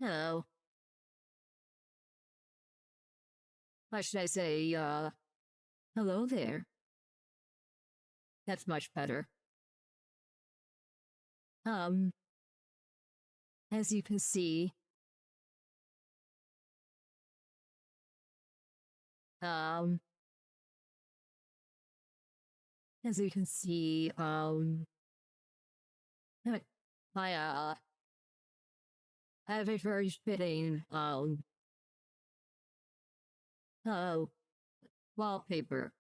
Hello. Why should I say, hello there? That's much better. Um, as you can see, um, as you can see, I, have a very fitting, uh, wallpaper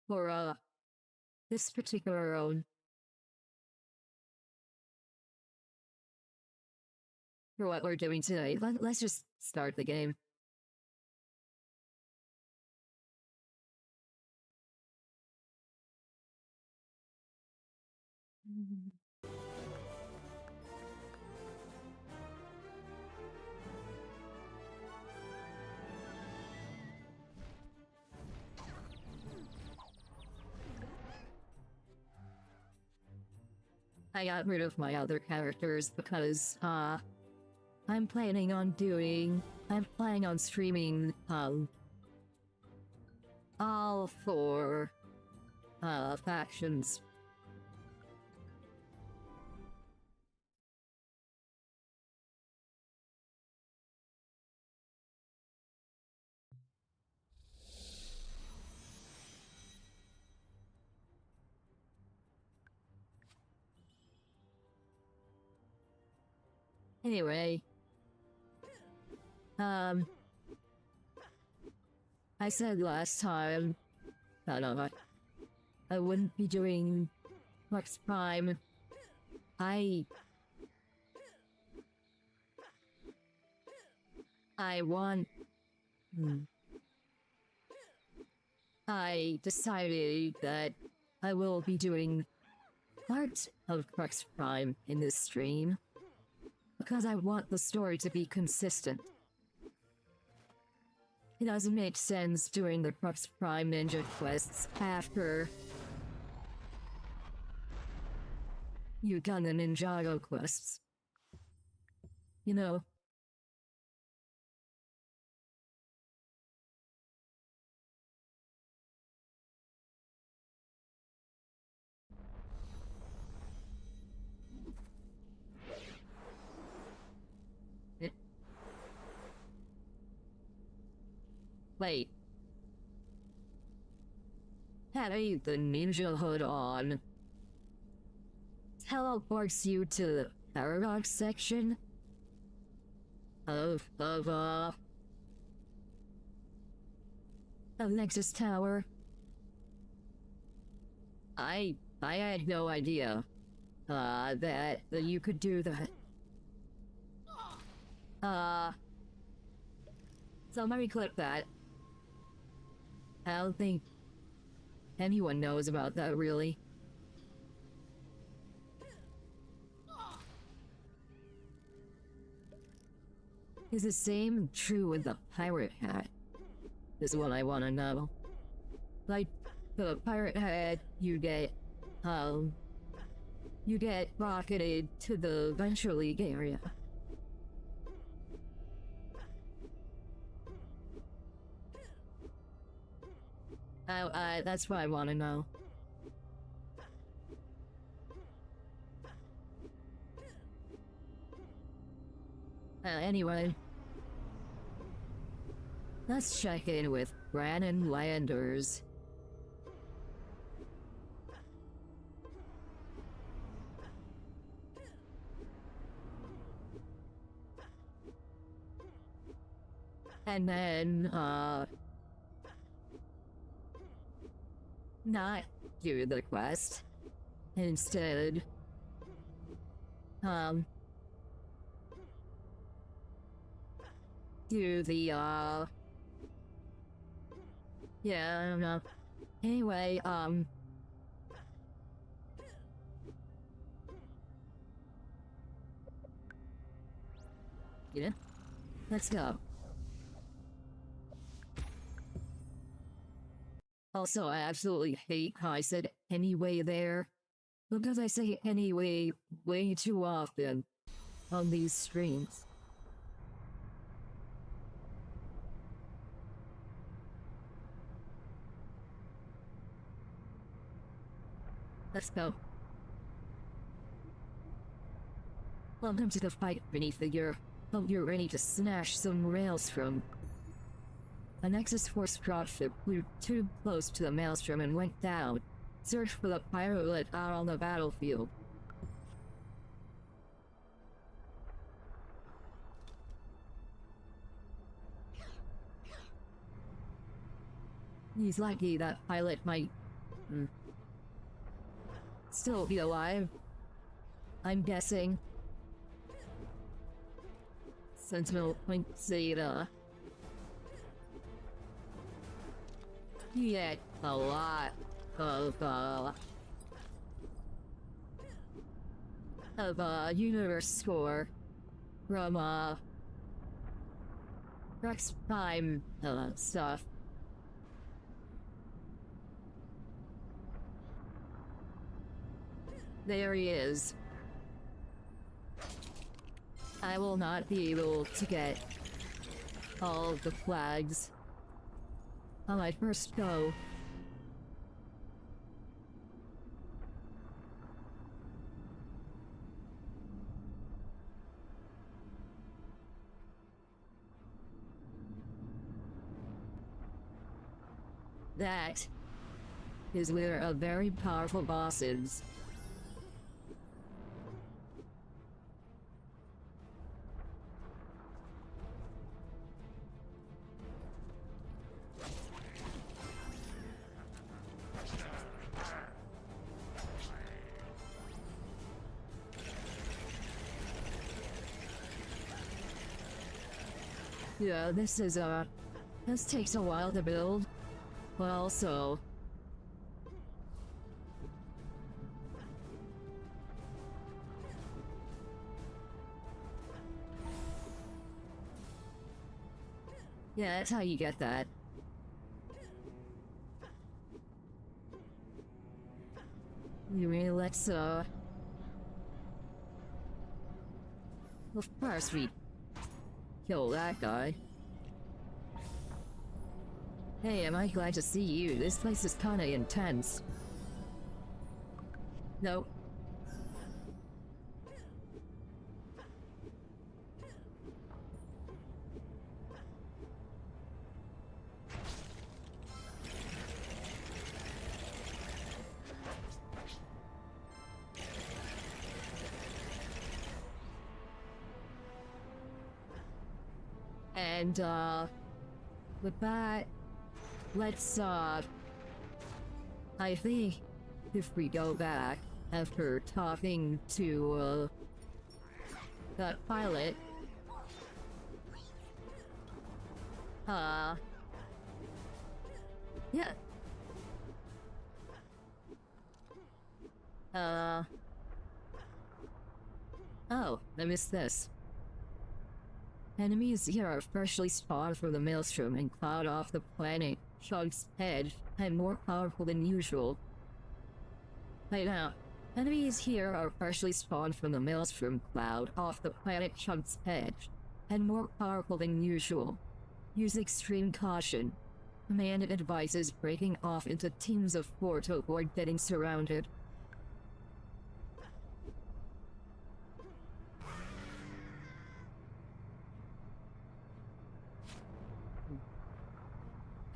for, this particular, for what we're doing today. Let's just start the game. I got rid of my other characters because, I'm planning on streaming, all four, factions. Anyway, I said last time that I wouldn't be doing Crux Prime. I want. I decided that I will be doing part of Crux Prime in this stream because I want the story to be consistent. It doesn't make sense doing the Crux Prime ninja quests after you've done the Ninjago quests. You know. Wait. Having the ninja hood on teleports you to the paradox section of Nexus Tower. I had no idea that you could do that. So let me click that. I don't think anyone knows about that, really. Is the same true with the pirate hat? Is what I want to know. Like, the pirate hat, you get rocketed to the Venture League area. That's what I want to know. Anyway, let's check in with Brandon Landers. And then, not do the quest. Instead, do the, yeah, I don't know. Anyway, yeah, let's go. Also, I absolutely hate how I said anyway there, because I say anyway way too often on these streams. Let's go. Welcome to the fight, minifigure. Hope you're ready to smash some rails from. A Nexus Force dropship flew too close to the maelstrom and went down. Search for the pilot out on the battlefield. He's lucky that pilot might still be alive. I'm guessing. Sentinel Point Zeta. You get a lot of universe score from Crux Prime stuff. There he is. I will not be able to get all of the flags on my first go. That is where a very powerful boss is. Yeah, this takes a while to build, but also yeah, that's how you get that. You mean, let's well, first we kill that guy. Hey, am I glad to see you? This place is kinda intense. No. And, with that, let's, I think if we go back after talking to, that pilot, yeah. Oh, I missed this. Enemies here are freshly spawned from the maelstrom and cloud off the planet Chug's edge and more powerful than usual. Right now, enemies here are freshly spawned from the maelstrom cloud off the planet Chug's edge and more powerful than usual. Use extreme caution. Command advises breaking off into teams of 4 to avoid getting surrounded.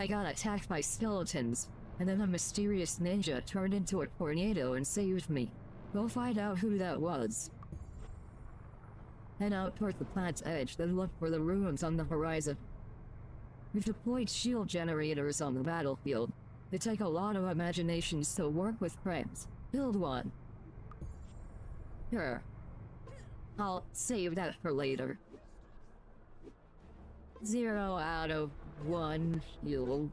I got attacked by skeletons, and then a mysterious ninja turned into a tornado and saved me. Go find out who that was. Head out toward the planet's edge, then look for the ruins on the horizon. We've deployed shield generators on the battlefield. They take a lot of imagination, so work with friends. Build one. Sure. I'll save that for later. 0 out of 1 shield.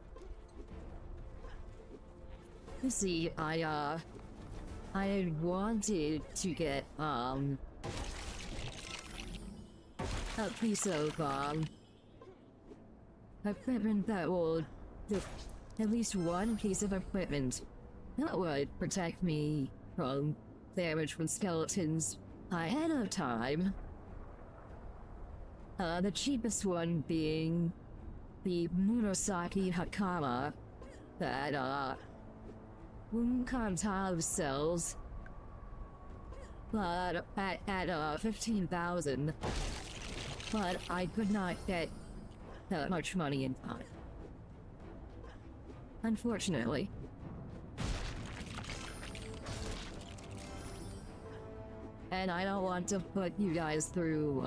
You see, I wanted to get, a piece of, equipment that will do at least one piece of equipment that would protect me from damage from skeletons ahead of time. The cheapest one being the Murasaki Hakama that, Wunkan tile sells, but at 15,000. But I could not get that much money in time. Unfortunately. And I don't want to put you guys through,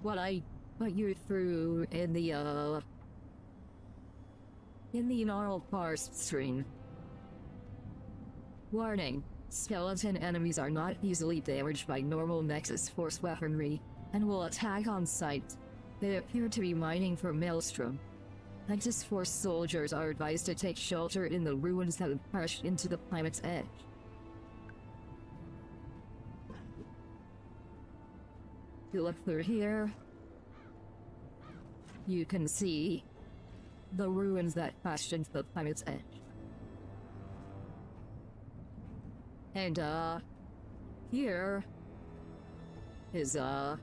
what I put you through in the normal parse stream. Warning. Skeleton enemies are not easily damaged by normal Nexus Force weaponry, and will attack on sight. They appear to be mining for Maelstrom. Nexus Force soldiers are advised to take shelter in the ruins that have crashed into the planet's edge. If you look through here, you can see the ruins that crashed into the planet's edge. And, here is, yeah,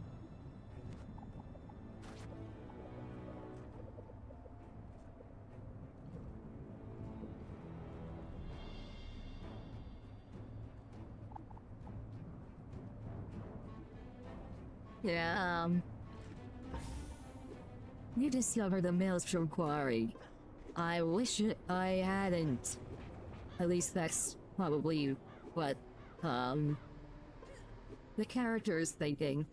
you discovered the Maelstrom Quarry. I wish I hadn't. At least that's probably what, the character is thinking.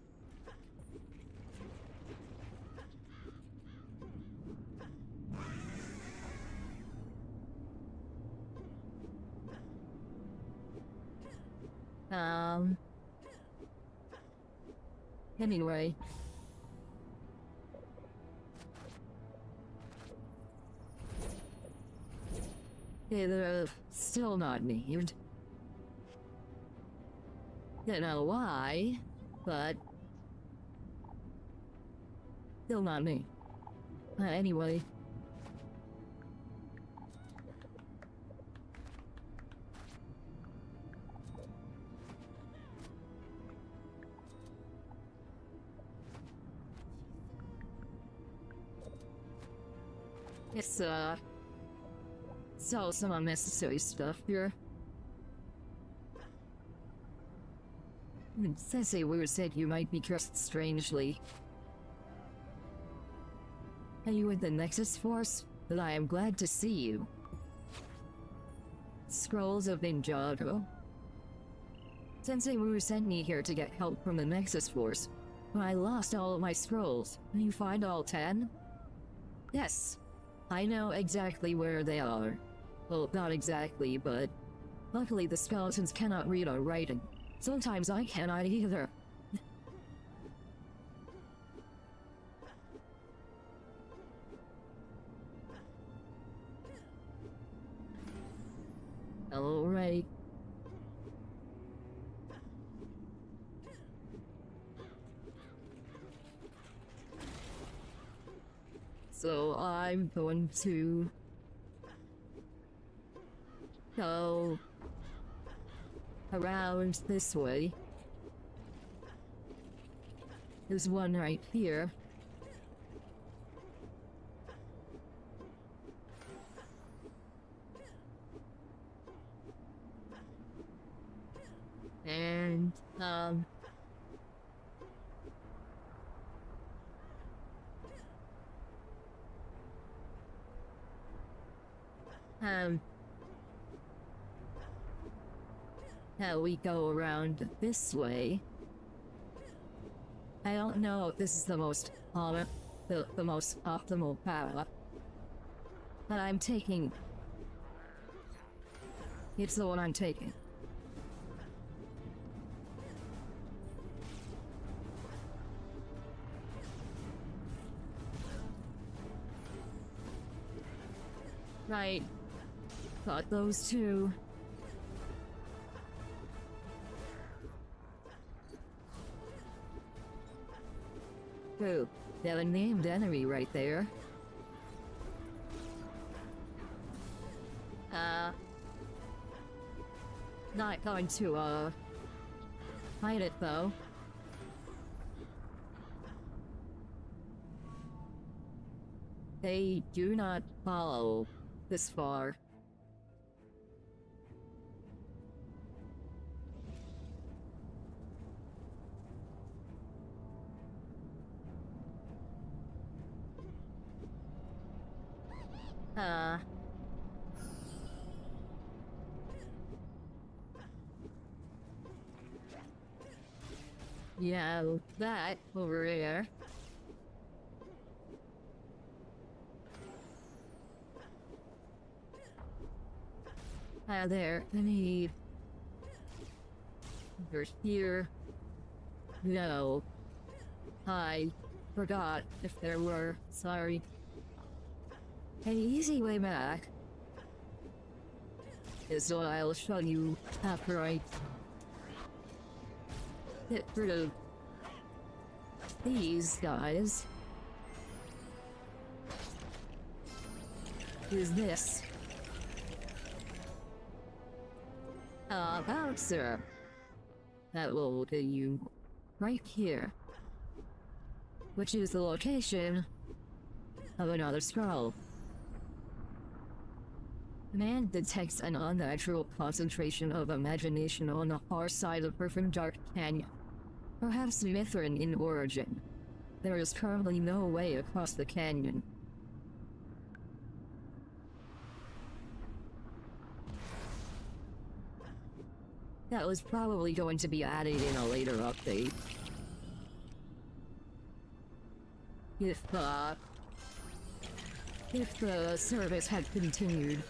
Anyway. They're still not named. Don't know why, but still not me. Anyway. It's all some unnecessary stuff here. Sensei Wu said you might be dressed strangely. Are you with the Nexus Force? But I am glad to see you. Scrolls of Ninjago. Sensei Wu sent me here to get help from the Nexus Force, but I lost all of my scrolls. Can you find all 10? Yes. I know exactly where they are. Well, not exactly, but luckily the skeletons cannot read our writing. Sometimes I cannot either. Alright. So I'm going to go around this way. There's one right here. And, now we go around this way. I don't know if this is the most the most optimal path, but I'm taking. It's the one I'm taking. Right. Got those two. Ooh, there's a named enemy right there. Not going to, fight it though. They do not follow this far. Yeah, that over there. There, any... Over here. No. I forgot if there were. Sorry. An easy way back is what I'll show you after I get rid of these guys. Is this bouncer that will get you right here, which is the location of another scroll. The man detects an unnatural concentration of imagination on the far side of Perfect Dark Canyon, perhaps Mithrin in origin. There is currently no way across the canyon. That was probably going to be added in a later update. If the service had continued.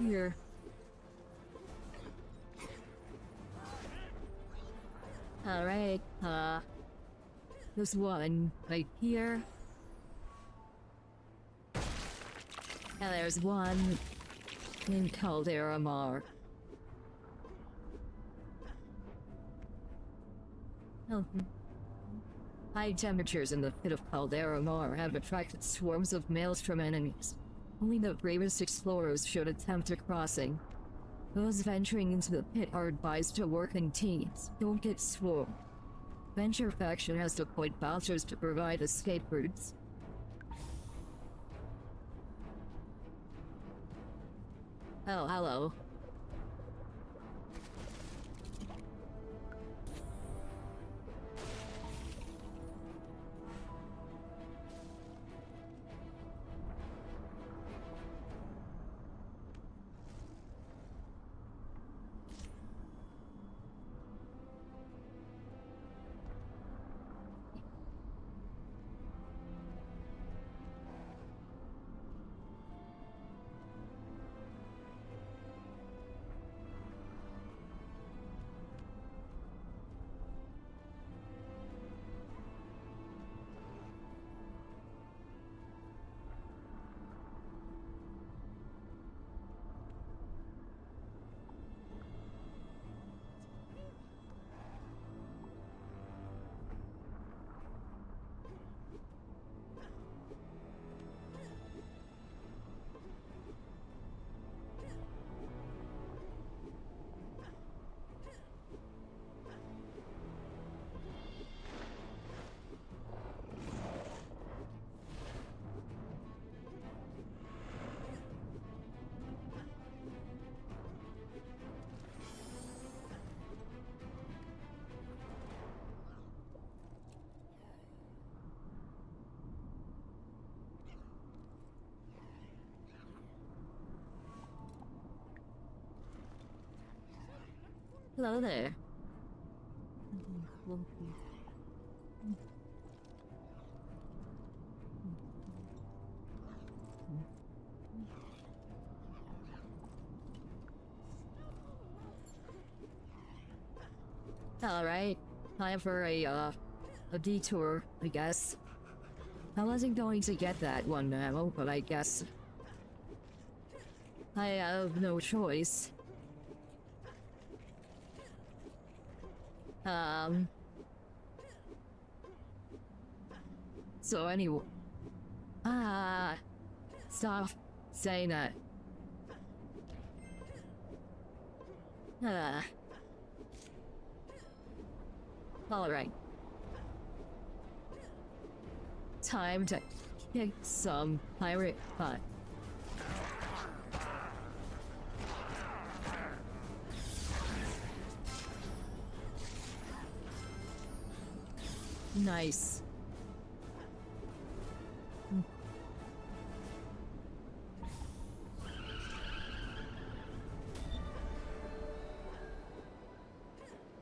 Here. Alright, there's one right here. And there's one in Caldera Mar. Oh. High temperatures in the pit of Caldera Mar have attracted swarms of maelstrom enemies. Only the bravest explorers should attempt a crossing. Those venturing into the pit are advised to work in teams. Don't get swarmed. Venture faction has deployed bouncers to provide escape routes. Oh, hello. Hello there. Alright, time for a detour, I guess. I wasn't going to get that one ammo, but I guess I have no choice. So anyway... Stop saying that. Alright. Time to kick some pirate butt. Nice.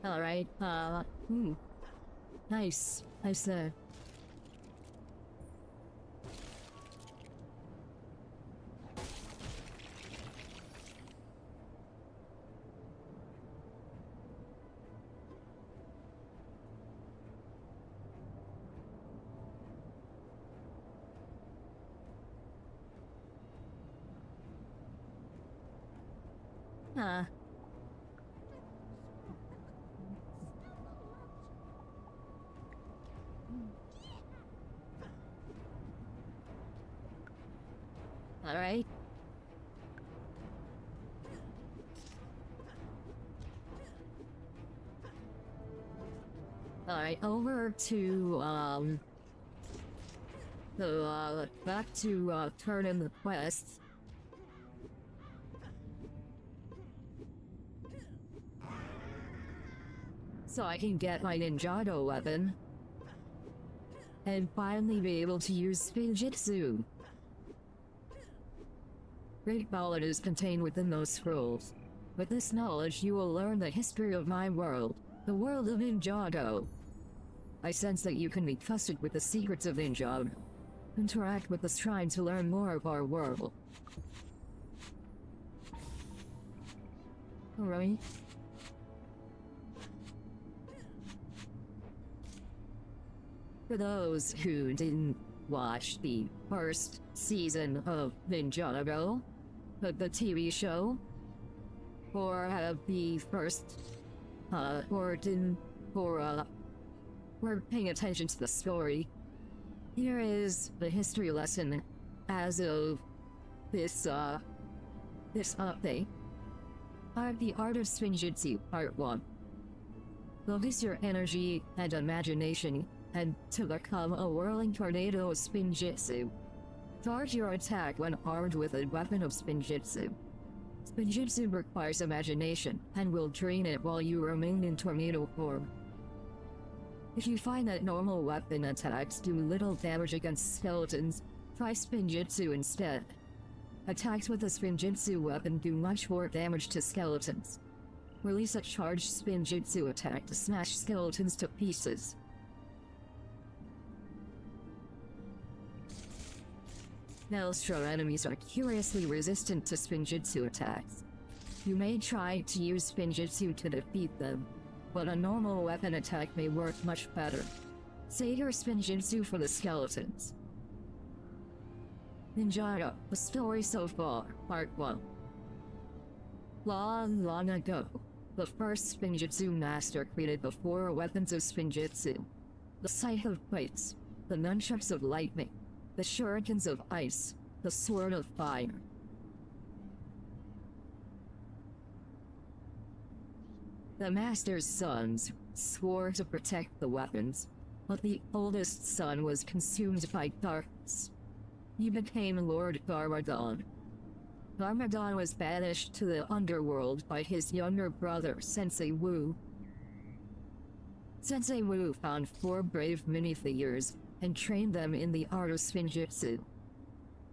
Alright, nice. Nice there. Alright. Alright, over to, back to, turn in the quest. So I can get my Ninjago weapon. And finally be able to use Spinjitzu. Great knowledge is contained within those scrolls. With this knowledge, you will learn the history of my world, the world of Ninjago. I sense that you can be trusted with the secrets of Ninjago. Interact with the shrine to learn more of our world. Alright. For those who didn't watch the first season of Ninjago, the TV show, or have the first, or were paying attention to the story, here is the history lesson as of this update. The Art of Spinjitzu, Part 1. Focus your energy and imagination and to become a whirling tornado of Spinjitzu. Charge your attack when armed with a weapon of Spinjitzu. Spinjitzu requires imagination and will drain it while you remain in tornado form. If you find that normal weapon attacks do little damage against skeletons, try Spinjitzu instead. Attacks with a Spinjitzu weapon do much more damage to skeletons. Release a charged Spinjitzu attack to smash skeletons to pieces. Maelstrom enemies are curiously resistant to Spinjitzu attacks. You may try to use Spinjitzu to defeat them, but a normal weapon attack may work much better. Save your Spinjitzu for the skeletons. Ninjago, the story so far, Part 1. Long, long ago, the first Spinjitzu master created the 4 weapons of Spinjitzu. The Scythe of Ice, the Nunchucks of Lightning, the Shurikens of Ice, the Sword of Fire. The Master's sons swore to protect the weapons, but the oldest son was consumed by darkness. He became Lord Garmadon. Garmadon was banished to the underworld by his younger brother, Sensei Wu. Sensei Wu found 4 brave minifigures and trained them in the art of Spinjitzu.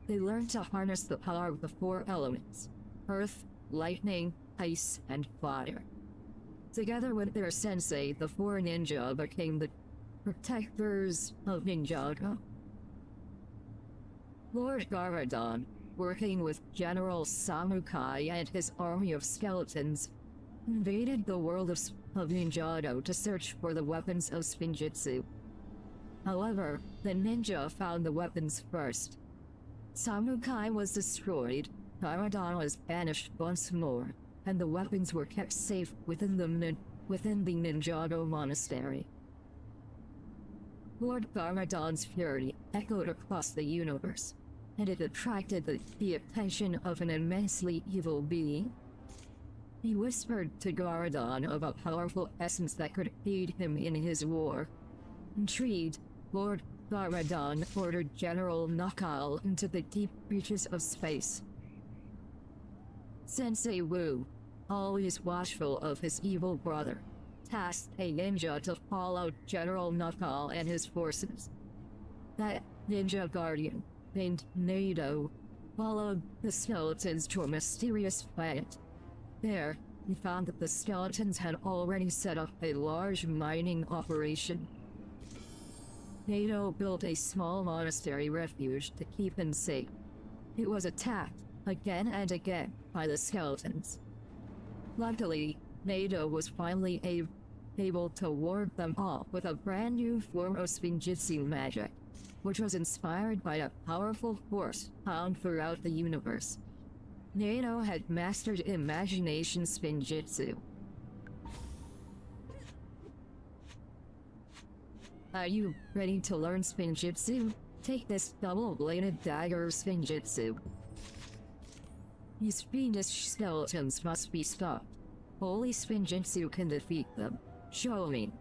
They learned to harness the power of the 4 elements: earth, lightning, ice, and fire. Together with their sensei, the 4 ninja became the protectors of Ninjago. Lord Garmadon, working with General Samukai and his army of skeletons, invaded the world of Ninjago to search for the weapons of Spinjitzu. However, the ninja found the weapons first. Samukai was destroyed, Garmadon was banished once more, and the weapons were kept safe within the Ninjago monastery. Lord Garmadon's fury echoed across the universe, and it attracted the attention of an immensely evil being. He whispered to Garmadon of a powerful essence that could aid him in his war. Intrigued, Lord Garmadon ordered General Nakal into the deep reaches of space. Sensei Wu, always watchful of his evil brother, tasked a ninja to follow General Nakal and his forces. That ninja guardian, named Nado, followed the skeletons to a mysterious planet. There, he found that the skeletons had already set up a large mining operation. Nado built a small monastery refuge to keep him safe. It was attacked again and again by the skeletons. Luckily, Nado was finally able to ward them off with a brand new form of Spinjitzu magic, which was inspired by a powerful force found throughout the universe. Nado had mastered imagination Spinjitzu. Are you ready to learn Spinjitzu? Take this double-bladed dagger of Spinjitzu. These fiendish skeletons must be stopped. Only Spinjitzu can defeat them. Show me.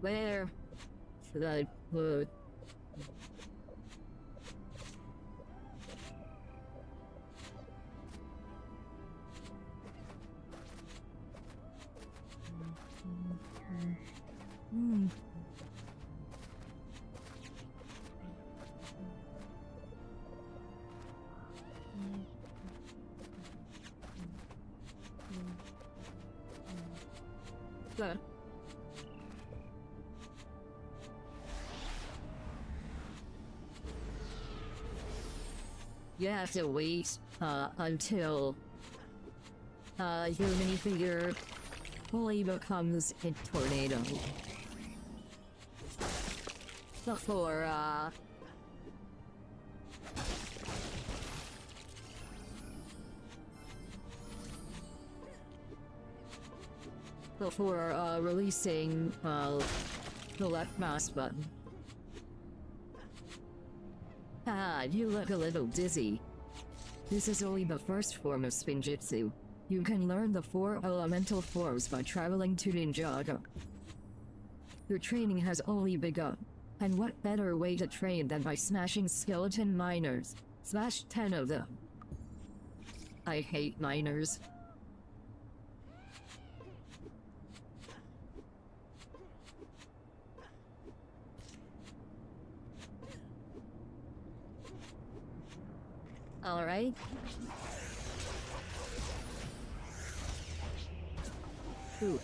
Where should I put? Good. You have to wait until your minifigure fully becomes a tornado before releasing the left mouse button. Ah, you look a little dizzy. This is only the first form of Spinjitzu. You can learn the 4 elemental forms by traveling to Ninjago. Your training has only begun, and what better way to train than by smashing skeleton miners? Smash 10 of them. I hate miners. All right. Ooh.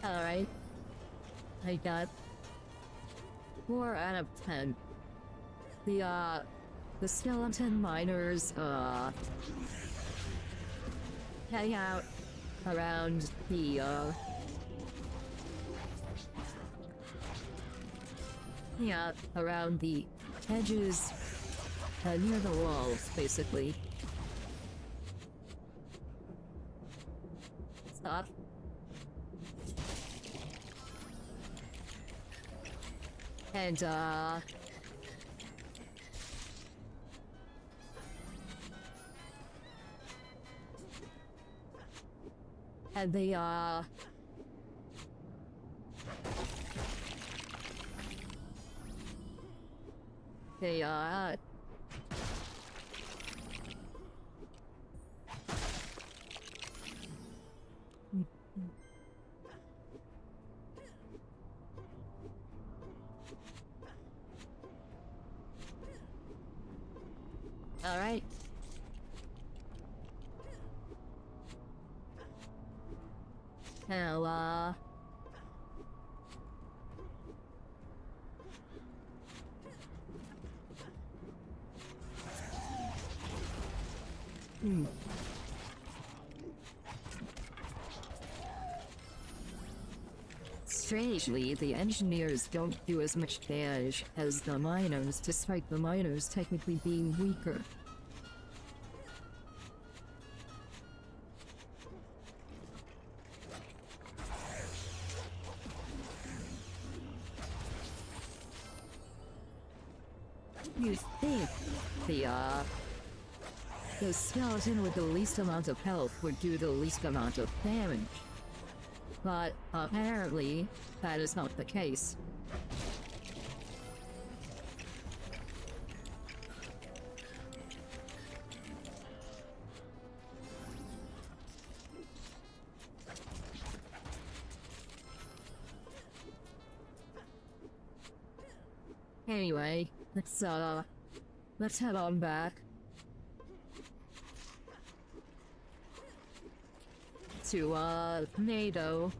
Alright. I got 4 out of 10. The skeleton miners, hang out around the, yeah, around the edges, near the walls, basically. Stop. And, Hey, alright. Now, Strangely, the engineers don't do as much damage as the miners, despite the miners technically being weaker. You think the skeleton with the least amount of health would do the least amount of damage. But apparently, that is not the case. Anyway, let's head on back to, NATO.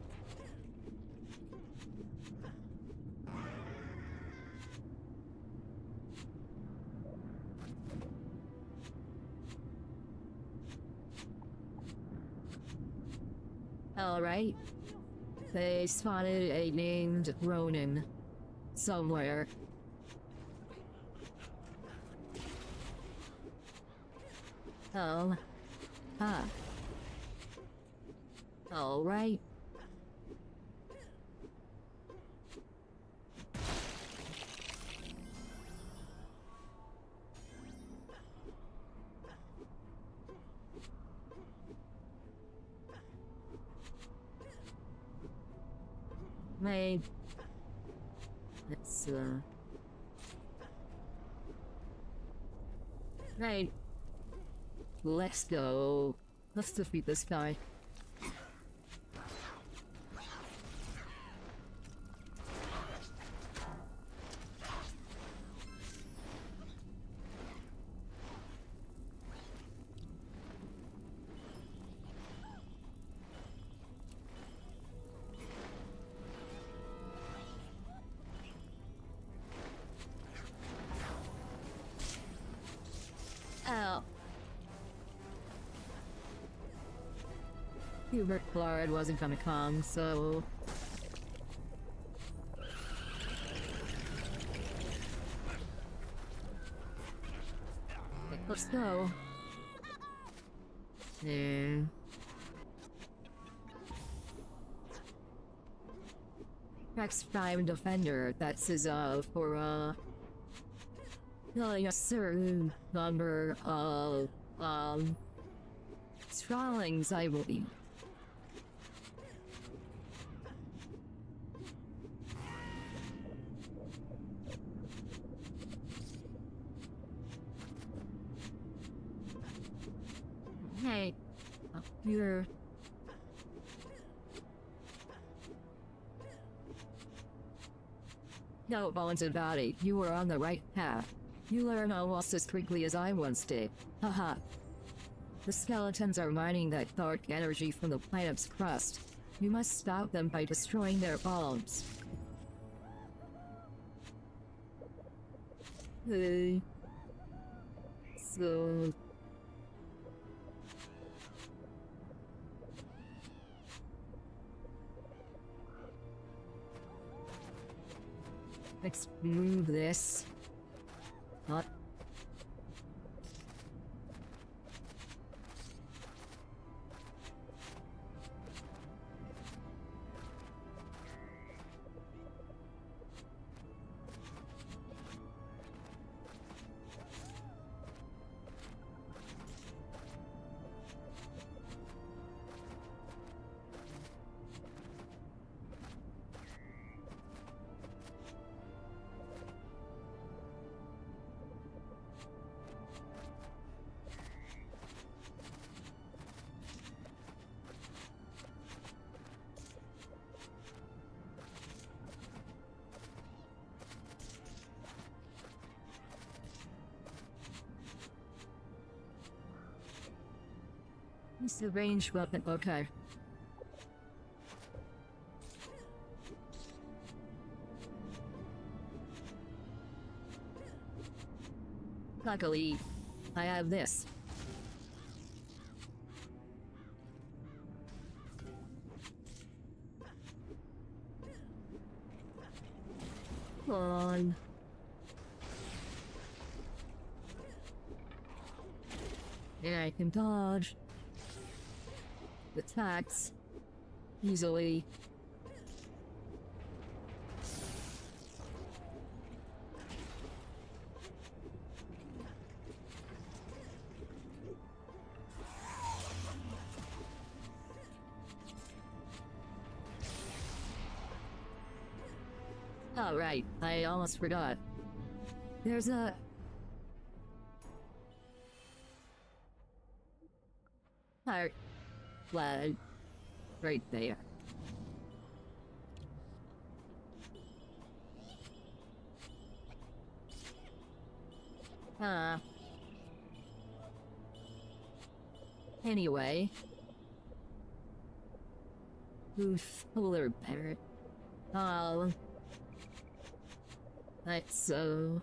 Alright. They spotted a named Ronin somewhere. Oh. Ah. Alright. Wait. Let's, Right. Let's go. Let's defeat this guy. Ow. Hubert Claude wasn't gonna come, so... Let's go. Yeah. Crux Prime Defender, that's his, for, killing a certain number of, Strawlings, I believe. Hey, up here. No bones about it, you were on the right path. You learn almost as quickly as I once did. Haha. The skeletons are mining that dark energy from the planet's crust. You must stop them by destroying their bombs. Hey. So... let's move this. What? It's a ranged weapon. Okay. Luckily, I have this. Come on. And I can dodge attacks easily. Oh, right. I almost forgot. There's a... Heart flag right there. Anyway. Oof, polar bear. Oh. That's so...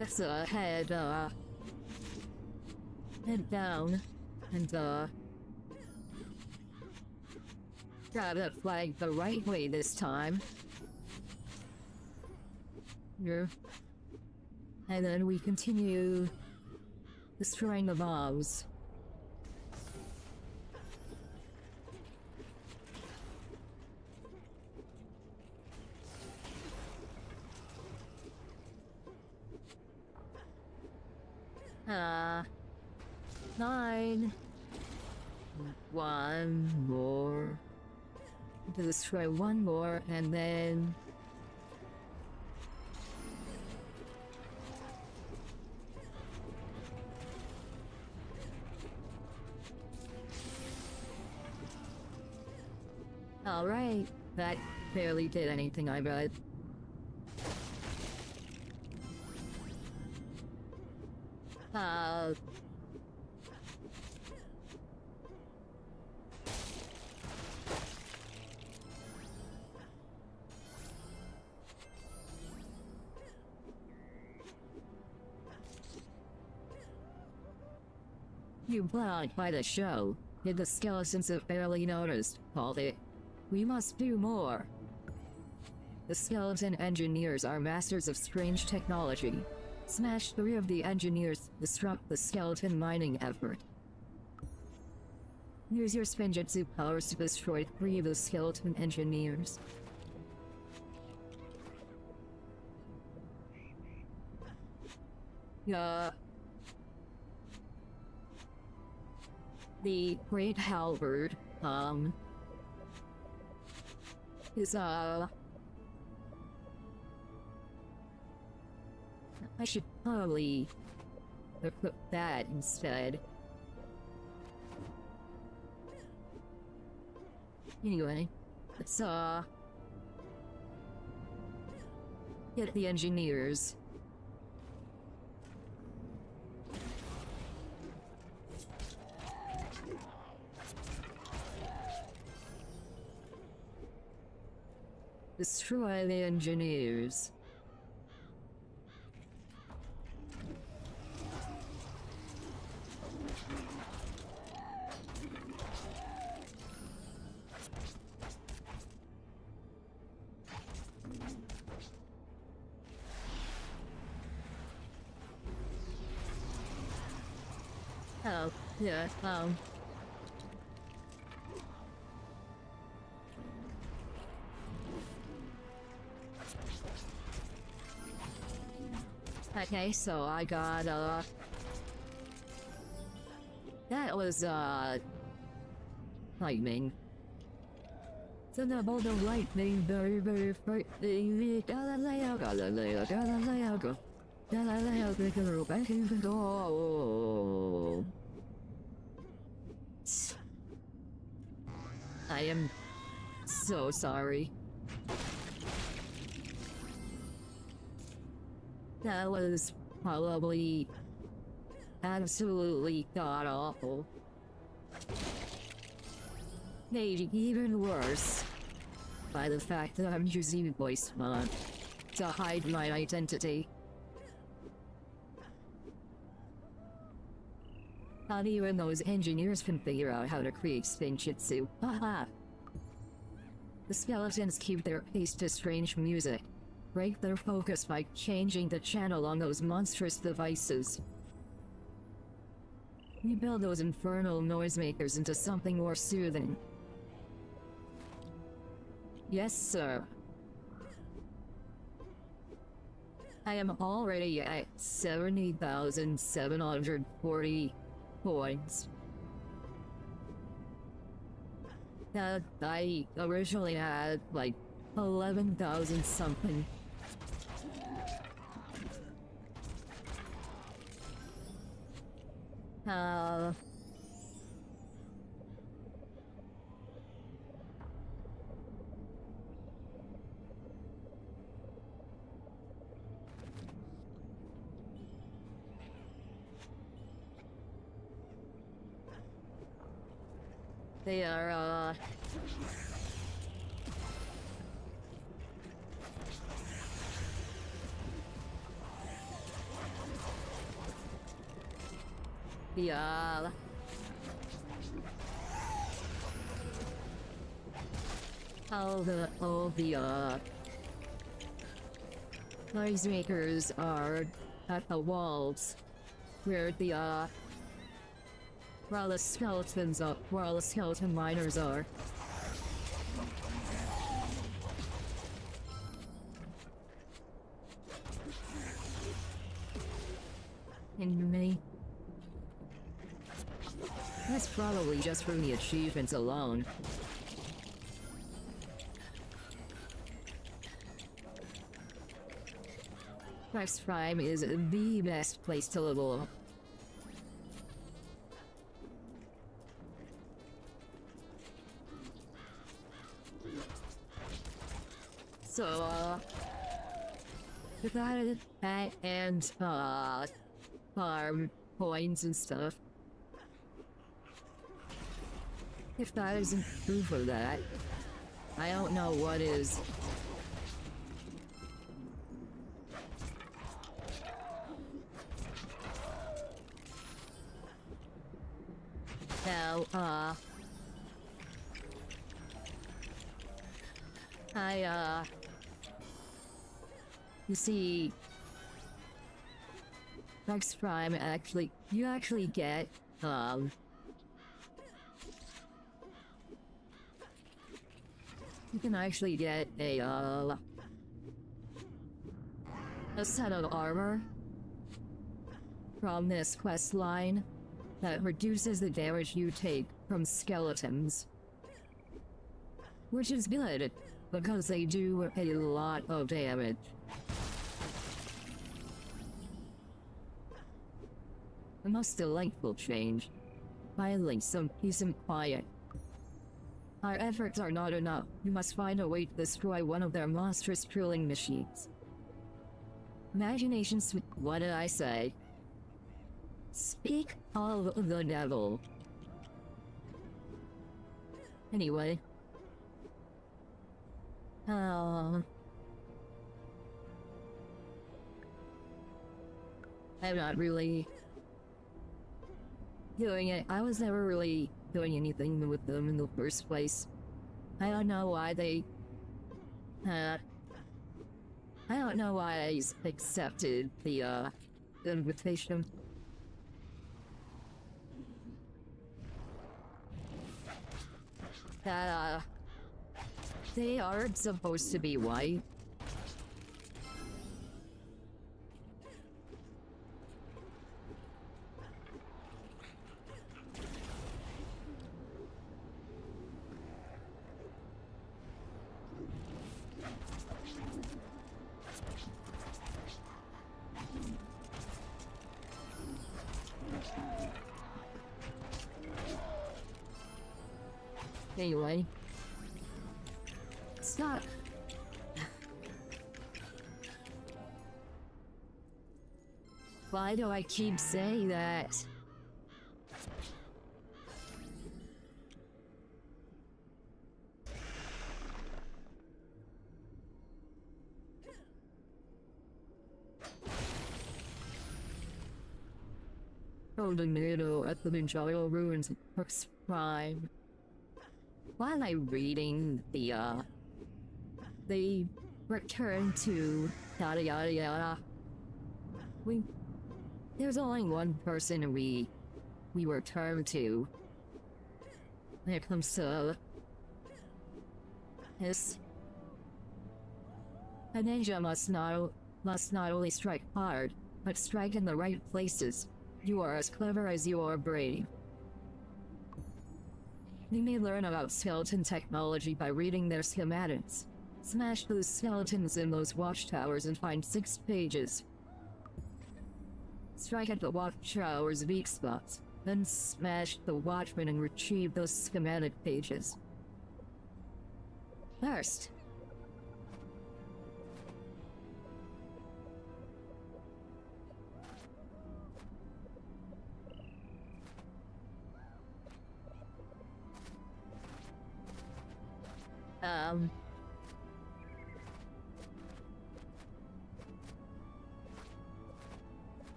Let's head down and grab that flag the right way this time. Here. And then we continue destroying the mobs. Nine. One more. To destroy one more, and then... Alright, that barely did anything, I bet. You blocked by the show. Did the skeletons have barely noticed, called it. We must do more. The skeleton engineers are masters of strange technology. Smash 3 of the engineers, disrupt the skeleton mining effort. Use your Spinjitzu powers to destroy 3 of the skeleton engineers. The Great Halberd, is, I should probably equip that instead. Anyway, let's, get the engineers. Destroy the engineers. Oh, yeah, Okay, so I got, that was, lightning. Thunderbolt of lightning, very, very frightening. Galileo, Galileo, Galileo, Galileo, Galileo, back in the door. I am so sorry. That was probably absolutely god-awful. Made even worse by the fact that I'm using voice mod to hide my identity. Not even those engineers can figure out how to create Spinjitzu. Haha. The skeletons keep their pace to strange music, break their focus by changing the channel on those monstrous devices. We build those infernal noisemakers into something more soothing. Yes, sir. I am already at 70,740 points. I originally had like 11,000 something. They are, yeah. All the noisemakers are at the walls where the skeletons are, where all the skeleton miners are. And me. That's probably just from the achievements alone. Crux Prime is the best place to level up. So, with that and, farm points and stuff. If that isn't proof of that, I don't know what is. Now, you see, Crux Prime you actually get, you can actually get a set of armor from this quest line that reduces the damage you take from skeletons. Which is good, because they do a lot of damage. A most delightful change. Finally, some peace and quiet. Our efforts are not enough. We must find a way to destroy one of their monstrous drilling machines. Imagination's... What did I say? Speak of the devil. Anyway. I'm not really doing it. I was never really doing anything with them in the first place. I don't know why they... I don't know why I accepted the, invitation. That, they aren't supposed to be white. Anyway, Stop! Why do I keep saying that? Holding Nero at the Ninjago ruins of Crux Prime. While I'm reading the return to yada yada yada, there's only one person we return to when it comes to this. A ninja must not only strike hard, but strike in the right places. You are as clever as you are brave. You may learn about skeleton technology by reading their schematics. Smash those skeletons in those watchtowers and find 6 pages. Strike at the watchtower's weak spots, then smash the watchman and retrieve those schematic pages. First,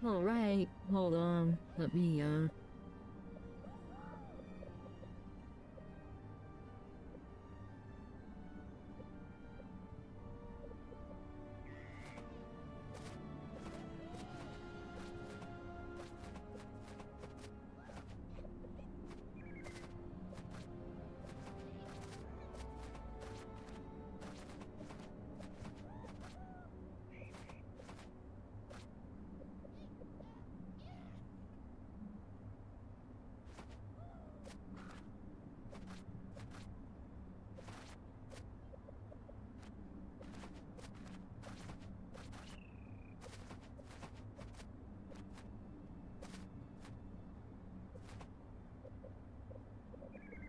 alright, hold on, let me,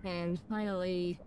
and finally,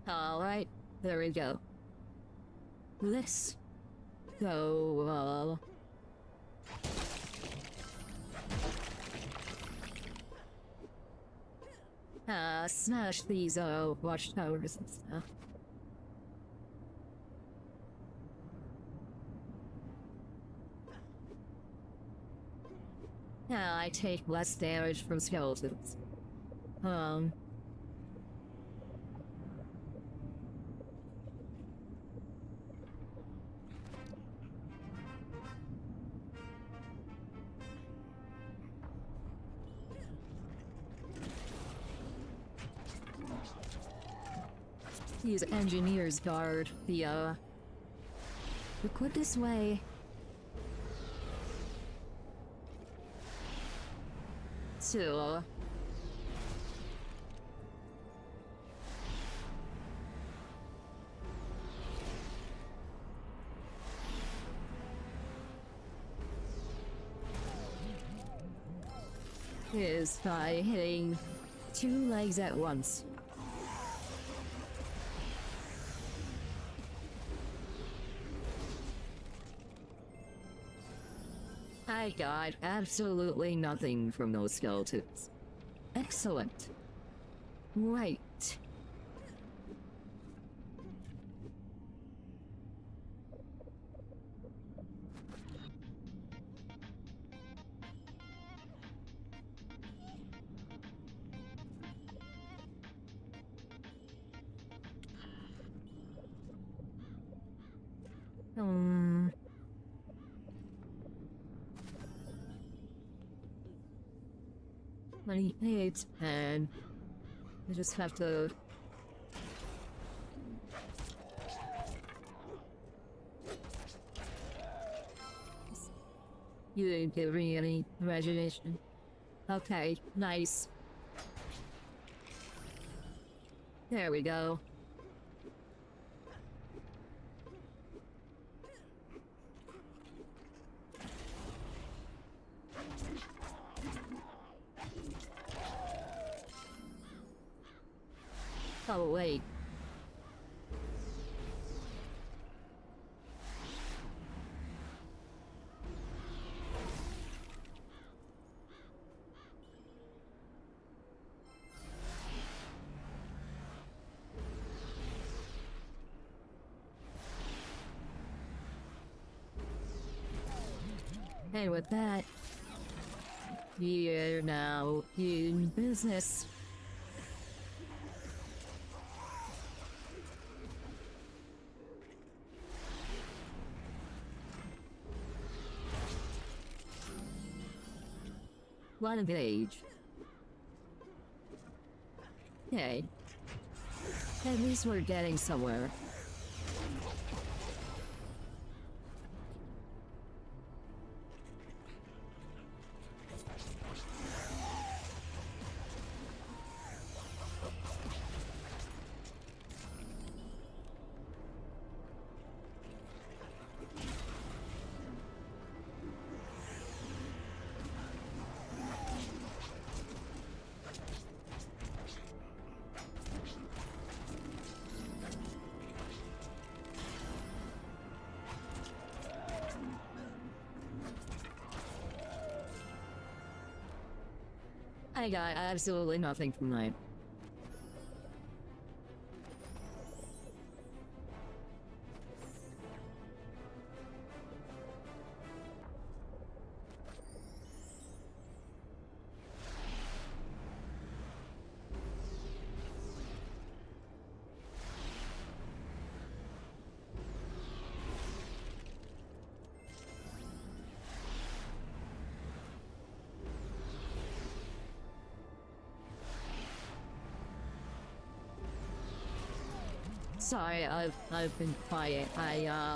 alright, there we go. Let's go, smash these, watchtowers and stuff. Yeah, I take less damage from skeletons. These engineers guard the, look this way. So, is by hitting 2 legs at once. I got absolutely nothing from those skeletons. Excellent. Right. Um... 28, and I just have to... You didn't give me any imagination. Okay, nice. There we go. Oh, wait. And with that, you're now in business. One page. Okay. At least we're getting somewhere. I got absolutely nothing from mine. Sorry, I've been quiet. I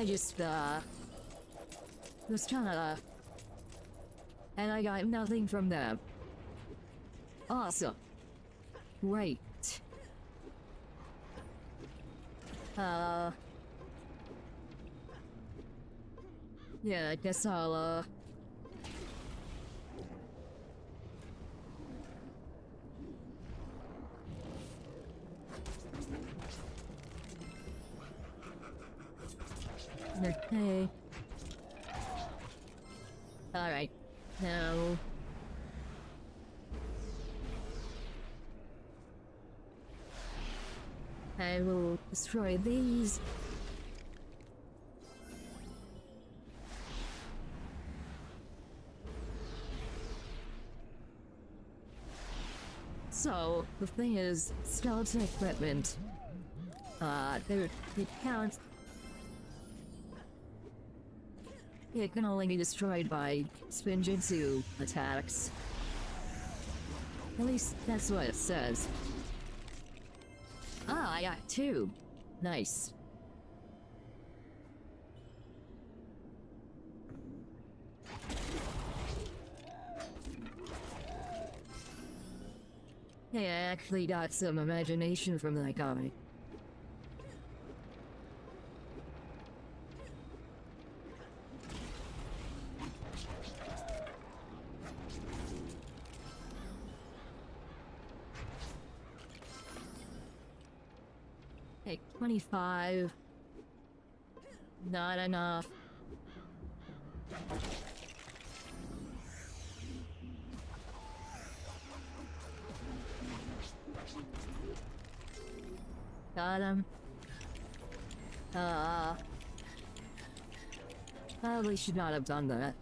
just, was trying to, and I got nothing from them. Awesome. Great. Yeah, I guess I'll, okay. Alright. Now... I will destroy these. So, the thing is, skeleton equipment, they can't... It can only be destroyed by Spinjitzu attacks. At least, that's what it says. Ah, I got 2. Nice. Hey, I actually got some imagination from that comic. Hey, 25. Not enough. Got him. Probably should not have done that.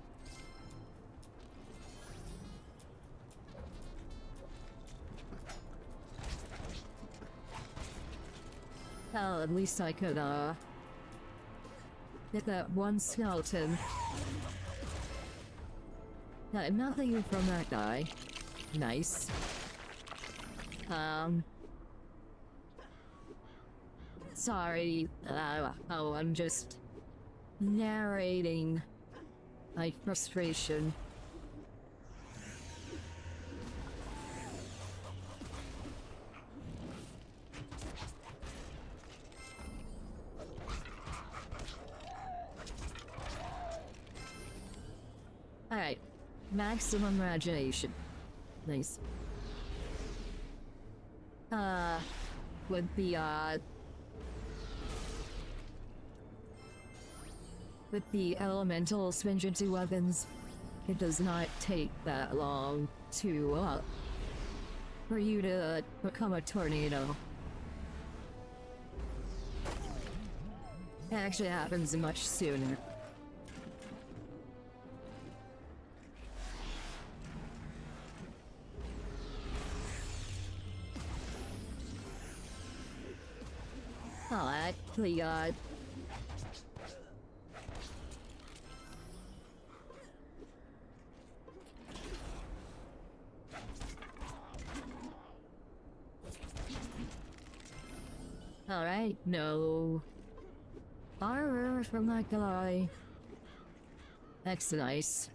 Well, at least I could, get that one skeleton. Nothing from that guy. Nice. Sorry, I'm just narrating my frustration. Alright, maximum imagination. Nice. With the elemental Spinjitzu weapons, it does not take that long to, for you to become a tornado. It actually happens much sooner. Oh, actually, alright, no. Armor from that guy. That's nice.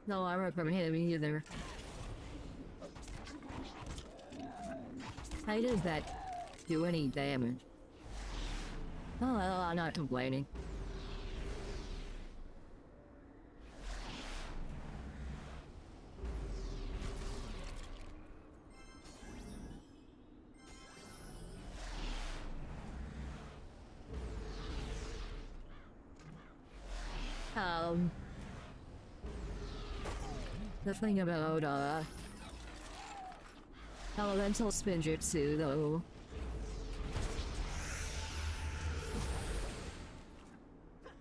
No armor from him either. How did that do any damage? Oh well, I'm not complaining. The thing about, elemental Spinjitzu, though.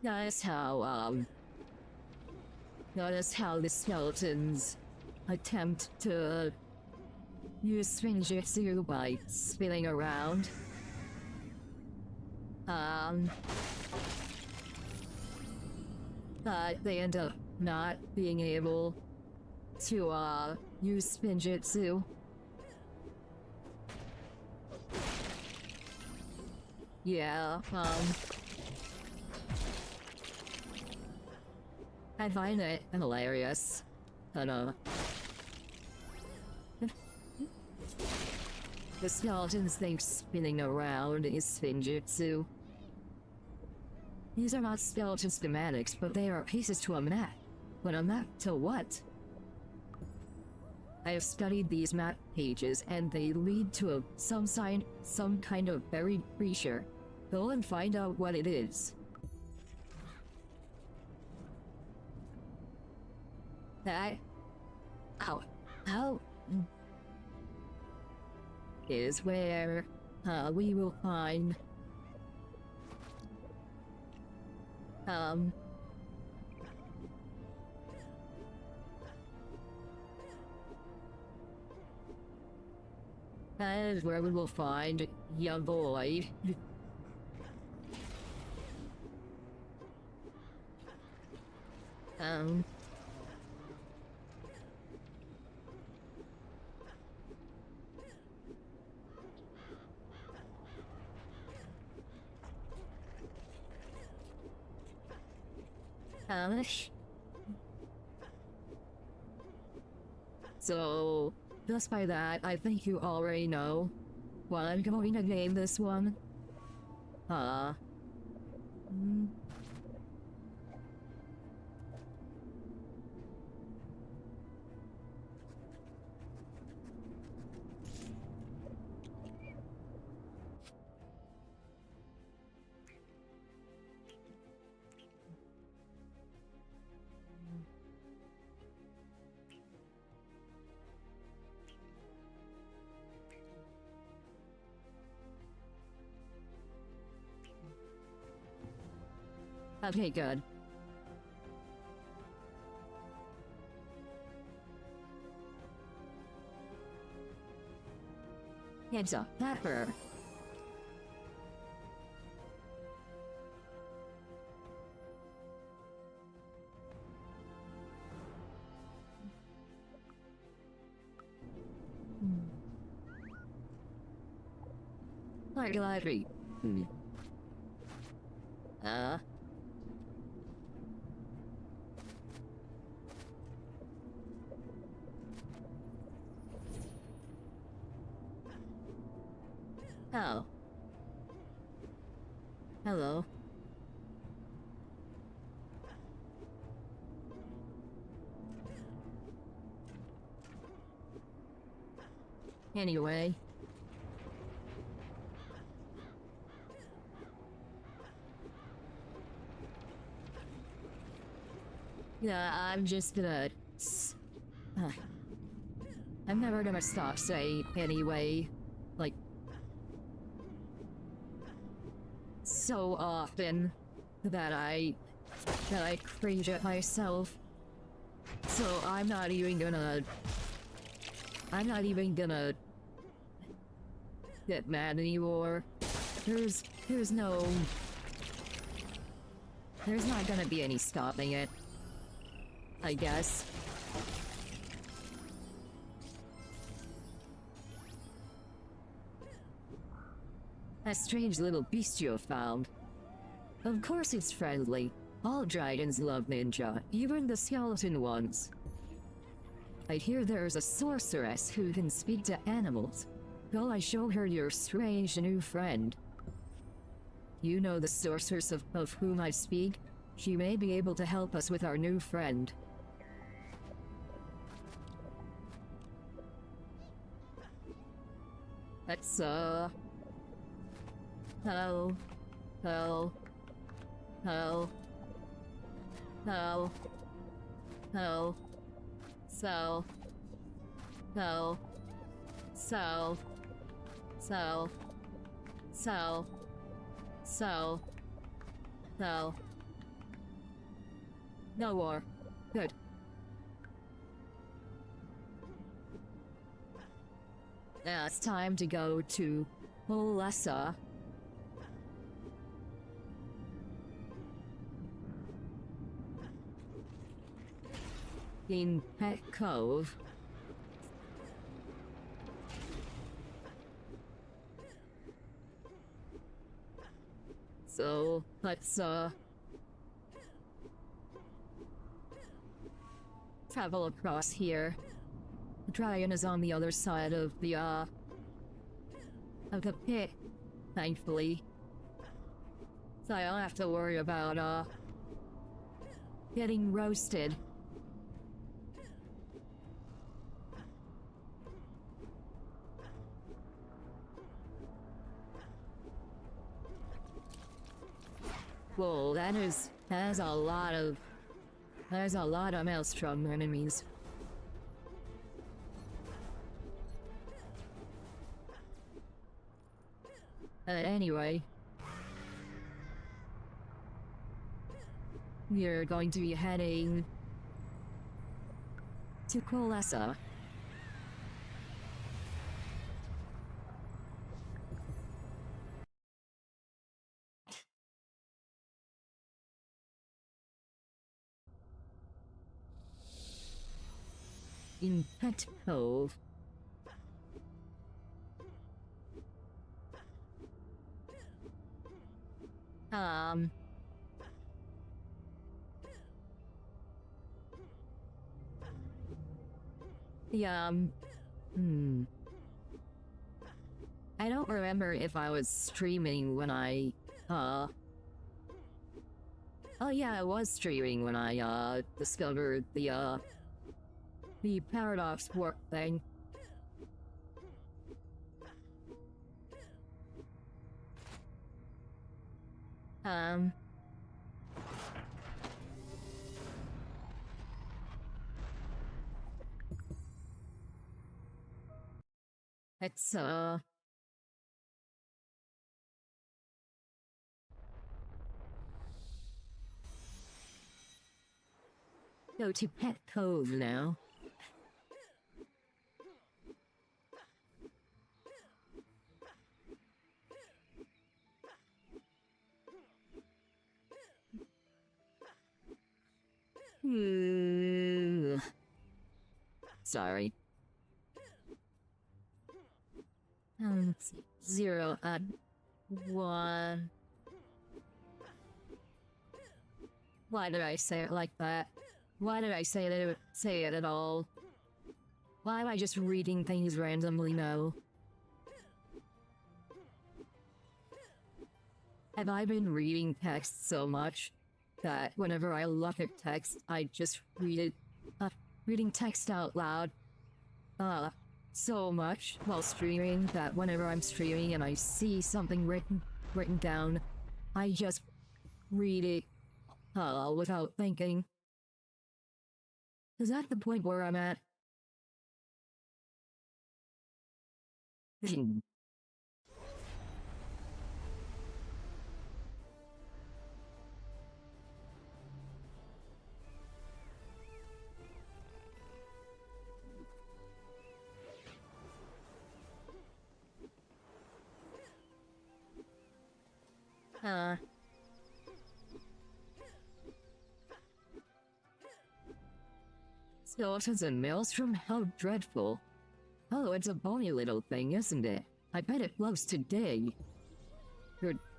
Notice how the skeletons attempt to use Spinjitzu by spinning around. But they end up not being able to, use Spinjitzu. Yeah, I find it hilarious. The skeletons think spinning around is Spinjitzu. These are not skeleton schematics, but they are pieces to a map. But a map to what? I have studied these map pages, and they lead to some kind of buried creature. Go and find out what it is. That... How... is where, we will find... that is where we will find your boy. So, just by that, I think you already know what I'm going to name this one. Okay, good. It's a pepper. Like library. Oh. Hello. Anyway. Yeah, I'm just gonna... I'm never gonna stop saying anyway. Like... so often that I cringe at myself. So I'm not even gonna get mad anymore. There's not gonna be any stopping it, I guess. A strange little beast you found. Of course it's friendly. All dragons love ninja, even the skeleton ones. I hear there's a sorceress who can speak to animals. Will I show her your strange new friend? You know the sorceress of whom I speak? She may be able to help us with our new friend. Let's, Hello. Hello. Hello. Hello. Hello. So. So. So. So. So. So. So. No more. Good. Now it's time to go to Olessa. In Pet Cove. So, let's, travel across here. The dragon is on the other side of the pit, thankfully. So I don't have to worry about, getting roasted. Whoa, there's a lot of maelstrom enemies. Anyway, we're going to be heading to Olessa. In Pet Cove. I don't remember if I was streaming when I, oh yeah, I was streaming when I, discovered the paradox warp thing. It's, Go to Pet Cove now. Sorry. 0 and 1. Why did I say it like that? Why did I say it at all? Why am I just reading things randomly now? Have I been reading text so much that whenever I look at text, I just read it, reading text out loud, so much while streaming that whenever I'm streaming and I see something written down, I just read it, without thinking. Is that the point where I'm at? Skeletons and maelstrom? How dreadful. Oh, it's a bonny little thing, isn't it? I bet it loves to dig.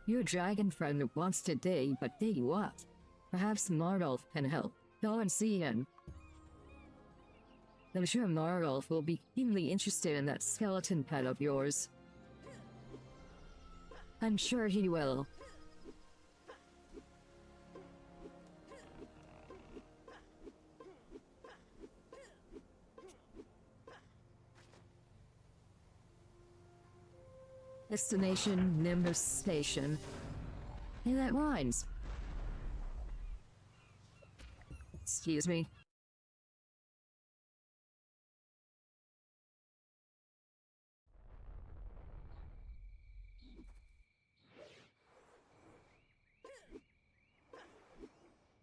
Your dragon friend wants to dig, but dig what? Perhaps Mardolf can help. Go and see him. I'm sure Mardolf will be keenly interested in that skeleton pet of yours. I'm sure he will. Destination Nimbus Station. Hey, that rhymes. Excuse me.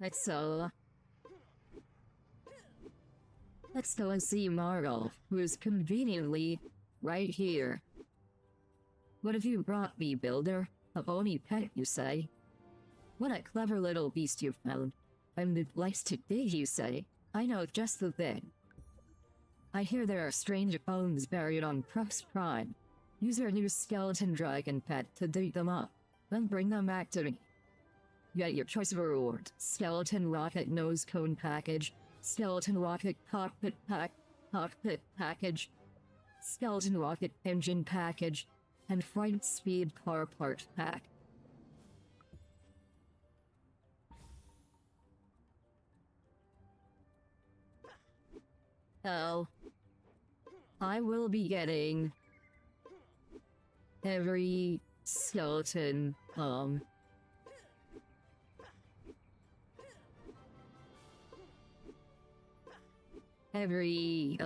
Let's go and see Mardolf, who is conveniently right here. What have you brought me, builder? A bony pet, you say? What a clever little beast you've found. And it likes to dig, you say? I know just the thing. I hear there are strange bones buried on Crux Prime. Use your new skeleton dragon pet to dig them up, then bring them back to me. Get your choice of reward. Skeleton rocket nose cone package, skeleton rocket cockpit package, skeleton rocket engine package, and flight speed car part pack. Oh. I will be getting every skeleton, every,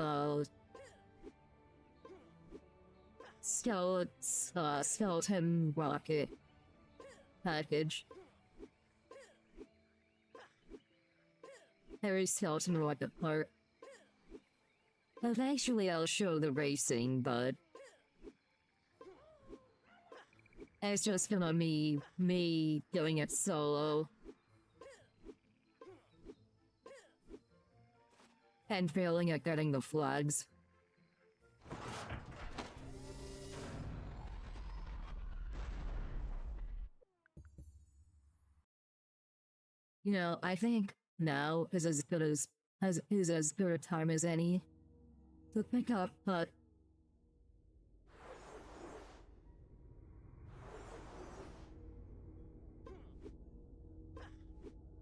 skeleton rocket package. Every skeleton rocket part. Eventually I'll show the racing, but it's just gonna be me doing it solo. And failing at getting the flags. You know, I think now is as good a time as any to pick up, but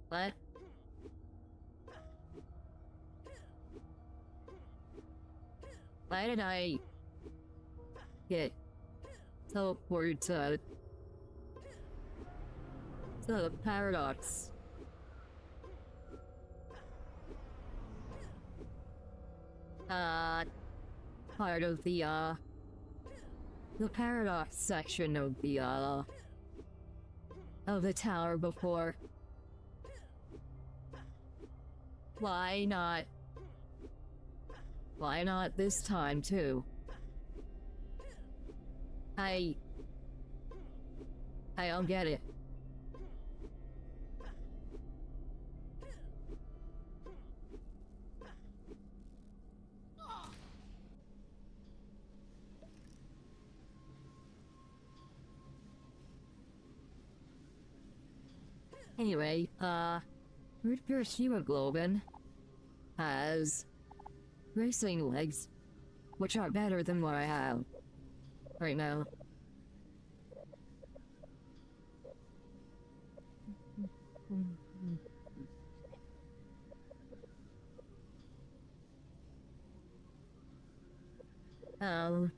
what? Why did I get teleported to the paradox? Part of the paradox section of the tower before. Why not? Why not this time, too? I don't get it. Anyway, root beer hemoglobin has racing legs, which are better than what I have right now. Um...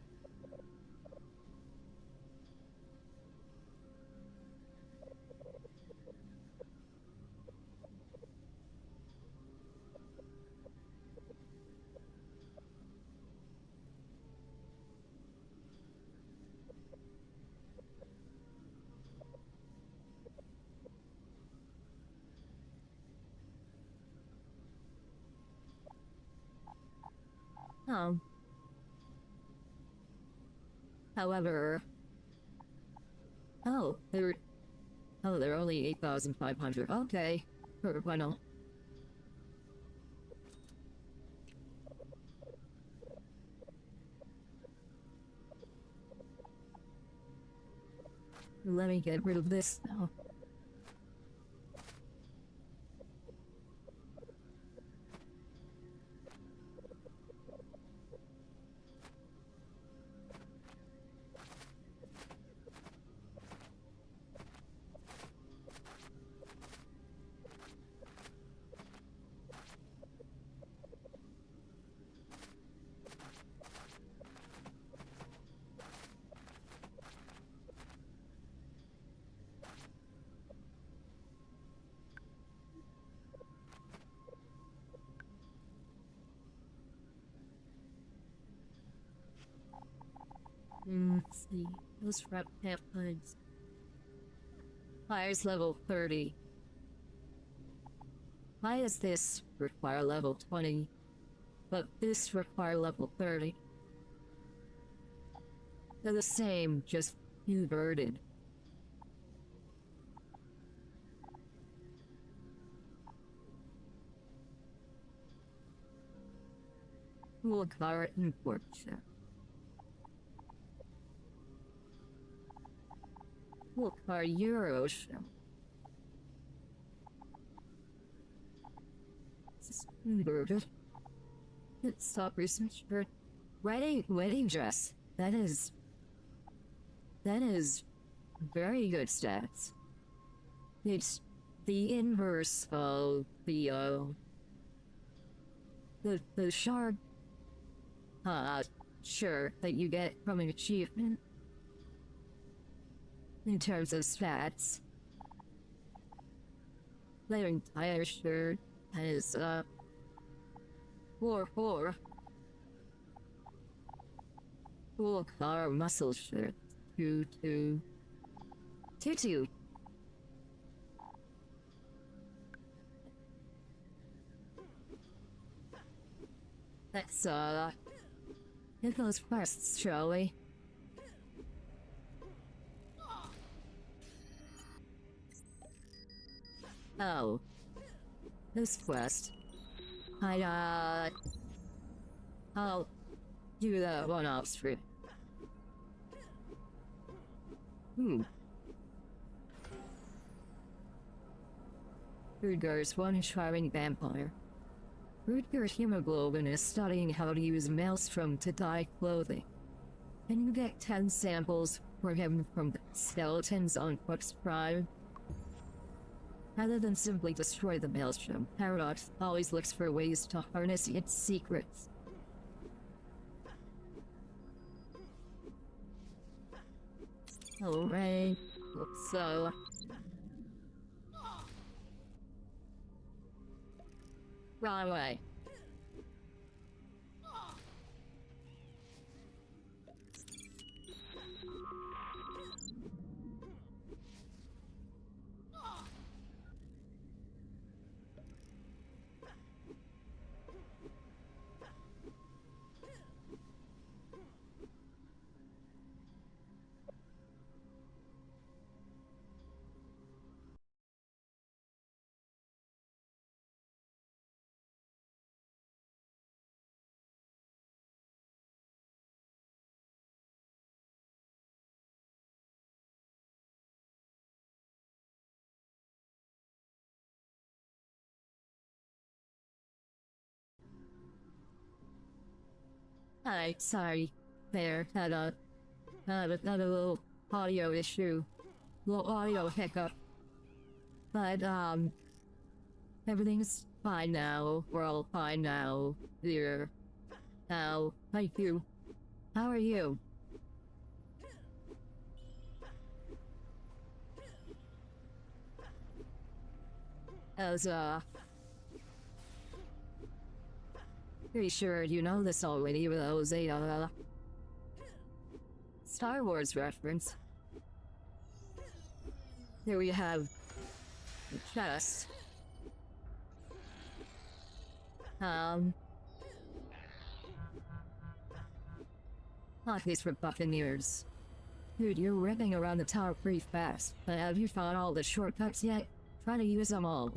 However... Oh, they're only 8,500. Okay. Sure, why not? Let me get rid of this now. Let's see. Those rep peptides. Fire's level 30. Why does this require level 20, but this require level 30? They're the same, just inverted. Look, our import check. Look, our Euro ship. Inverted. Stop research for wedding dress. That is very good stats. It's the inverse of the shark shirt that you get from an achievement in terms of stats. Their entire shirt has 4. Full car muscle shirt 2. Let's hit those quests, shall we? Oh. This quest. I'll do the one off street. Rutger's one charming vampire. Rutger's hemoglobin is studying how to use maelstrom to dye clothing. Can you get 10 samples for him from the skeletons on Crux Prime? Rather than simply destroy the maelstrom, Paradox always looks for ways to harness its secrets. Alright, so... Wrong way. Hi, sorry. There, had a little audio issue. Little audio hiccup. But, everything's fine now. We're all fine now. Here. Now, thank you. How are you? As, pretty sure you know this already, but that was a, Star Wars reference. Here we have the chest. Not these for Buccaneers. Dude, you're ripping around the tower pretty fast, but have you found all the shortcuts yet? Try to use them all.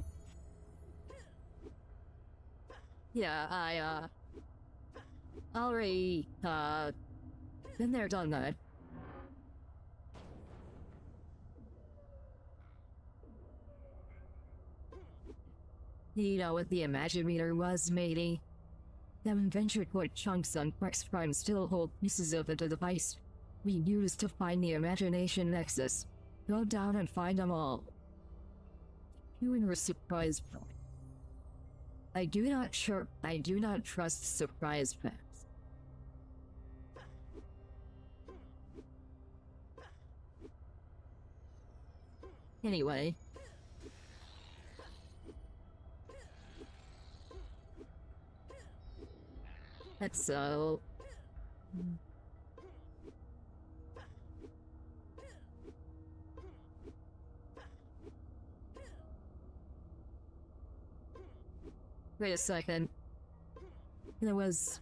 Yeah, I, already, been there, done that. You know what the Imaginator was, matey? Them venture toward chunks on Crux Prime still hold pieces of the device we used to find the imagination nexus. Go down and find them all. You were surprised. I do not trust surprise packs. Anyway. That's so... Wait a second. There was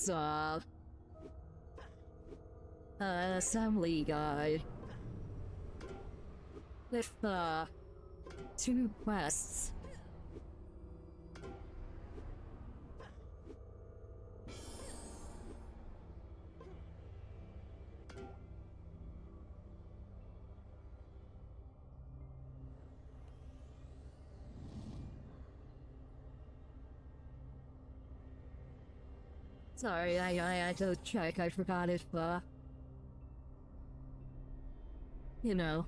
an assembly guide with, 2 quests. Sorry, I had to check. I forgot if, you know.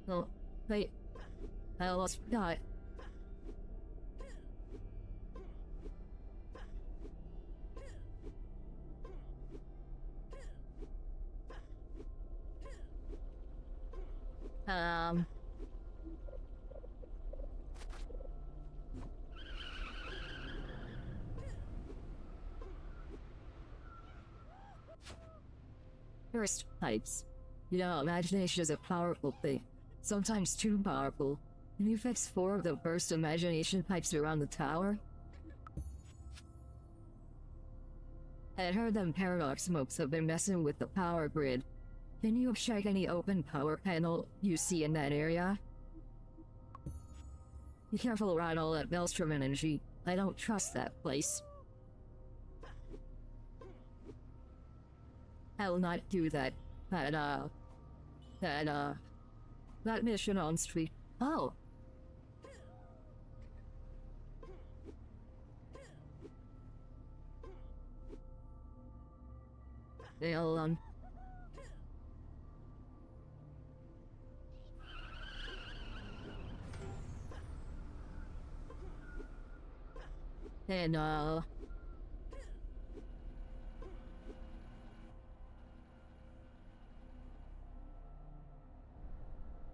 Oh, wait. I almost forgot. First types. You know, imagination is a powerful thing. Sometimes too powerful. Can you fix 4 of the burst imagination pipes around the tower? I heard them paradox smokes have been messing with the power grid. Can you check any open power panel you see in that area? Be careful around all that Maelstrom energy. I don't trust that place. I'll not do that. That mission on street. Oh. They'll, and,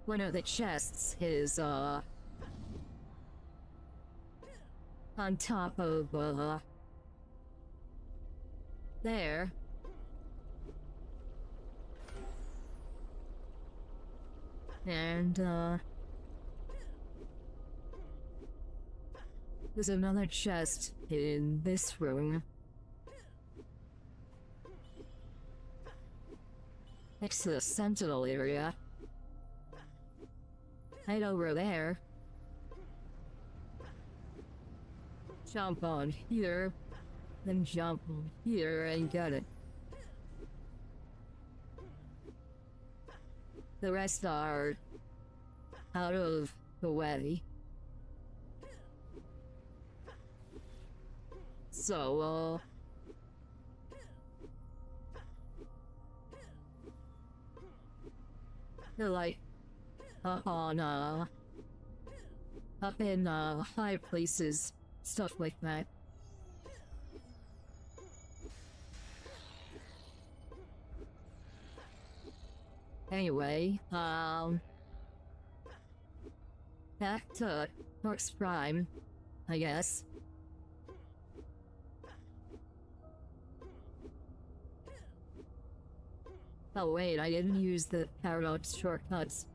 one of the chests is, on top of, there. And, there's another chest in this room. Next to the Sentinel area. Right over there. Jump on here, then jump on here and get it. The rest are out of the way. So, they're like up in high places, stuff like that. Anyway, back to Crux Prime, I guess. Oh wait, I didn't use the paradox shortcuts.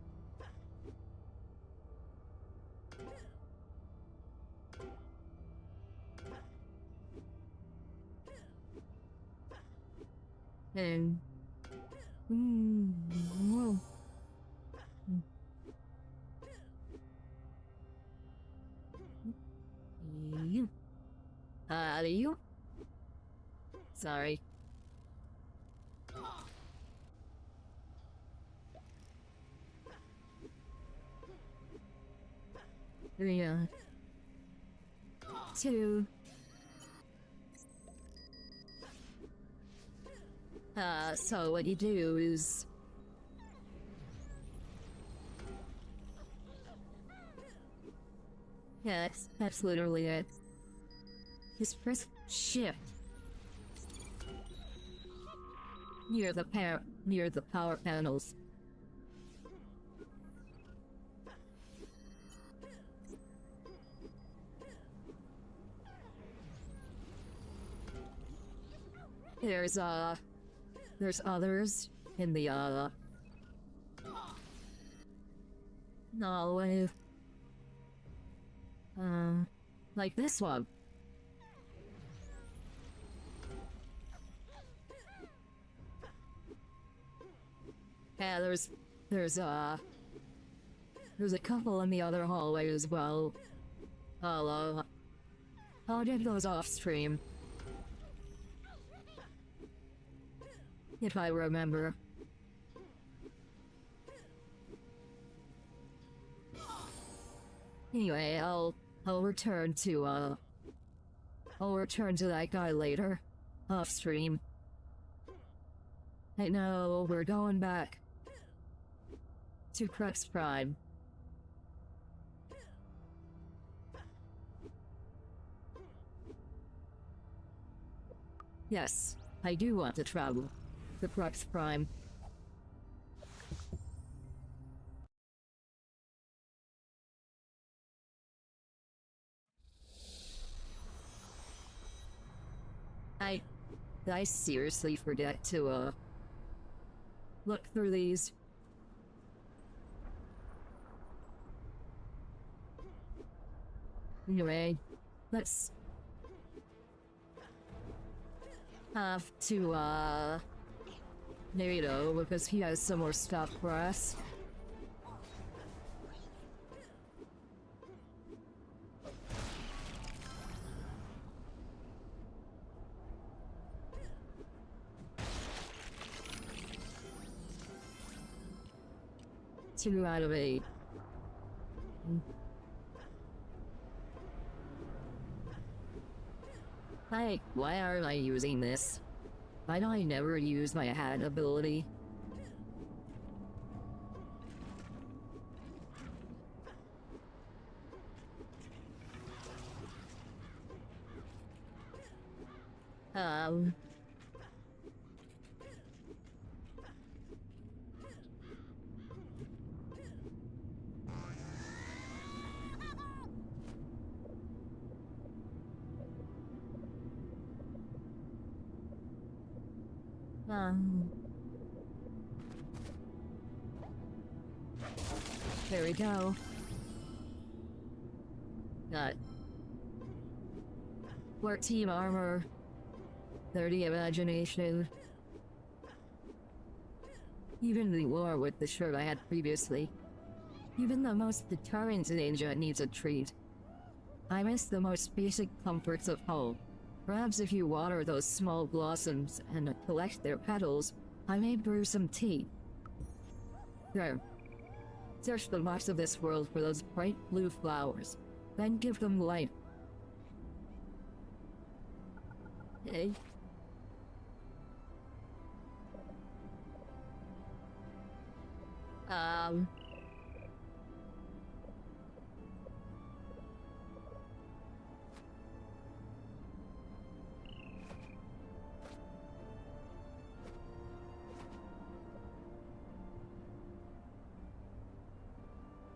And... whoa. You? Sorry. Yeah. Two. So what you do is... Yes, that's literally it. Just press shift. Near the power panels. There's others in the, no, like this one. Yeah, there's a couple in the other hallway as well. I'll get those off stream. If I remember. Anyway, I'll return to that guy later. Off stream. I know, we're going back to Crux Prime. Yes, I do want to travel to Crux Prime. I seriously forget to, look through these. Anyway, let's have to, Naruto, because he has some more stuff for us. Two out of 8. Why aren't I using this? Why do I never use my hat ability? There we go. Got 14 armor, 30 imagination. Even the war with the shirt I had previously. Even the most determined ninja needs a treat. I miss the most basic comforts of home. Perhaps if you water those small blossoms and collect their petals, I may brew some tea. There. Search the marks of this world for those bright blue flowers. Then give them light. Okay.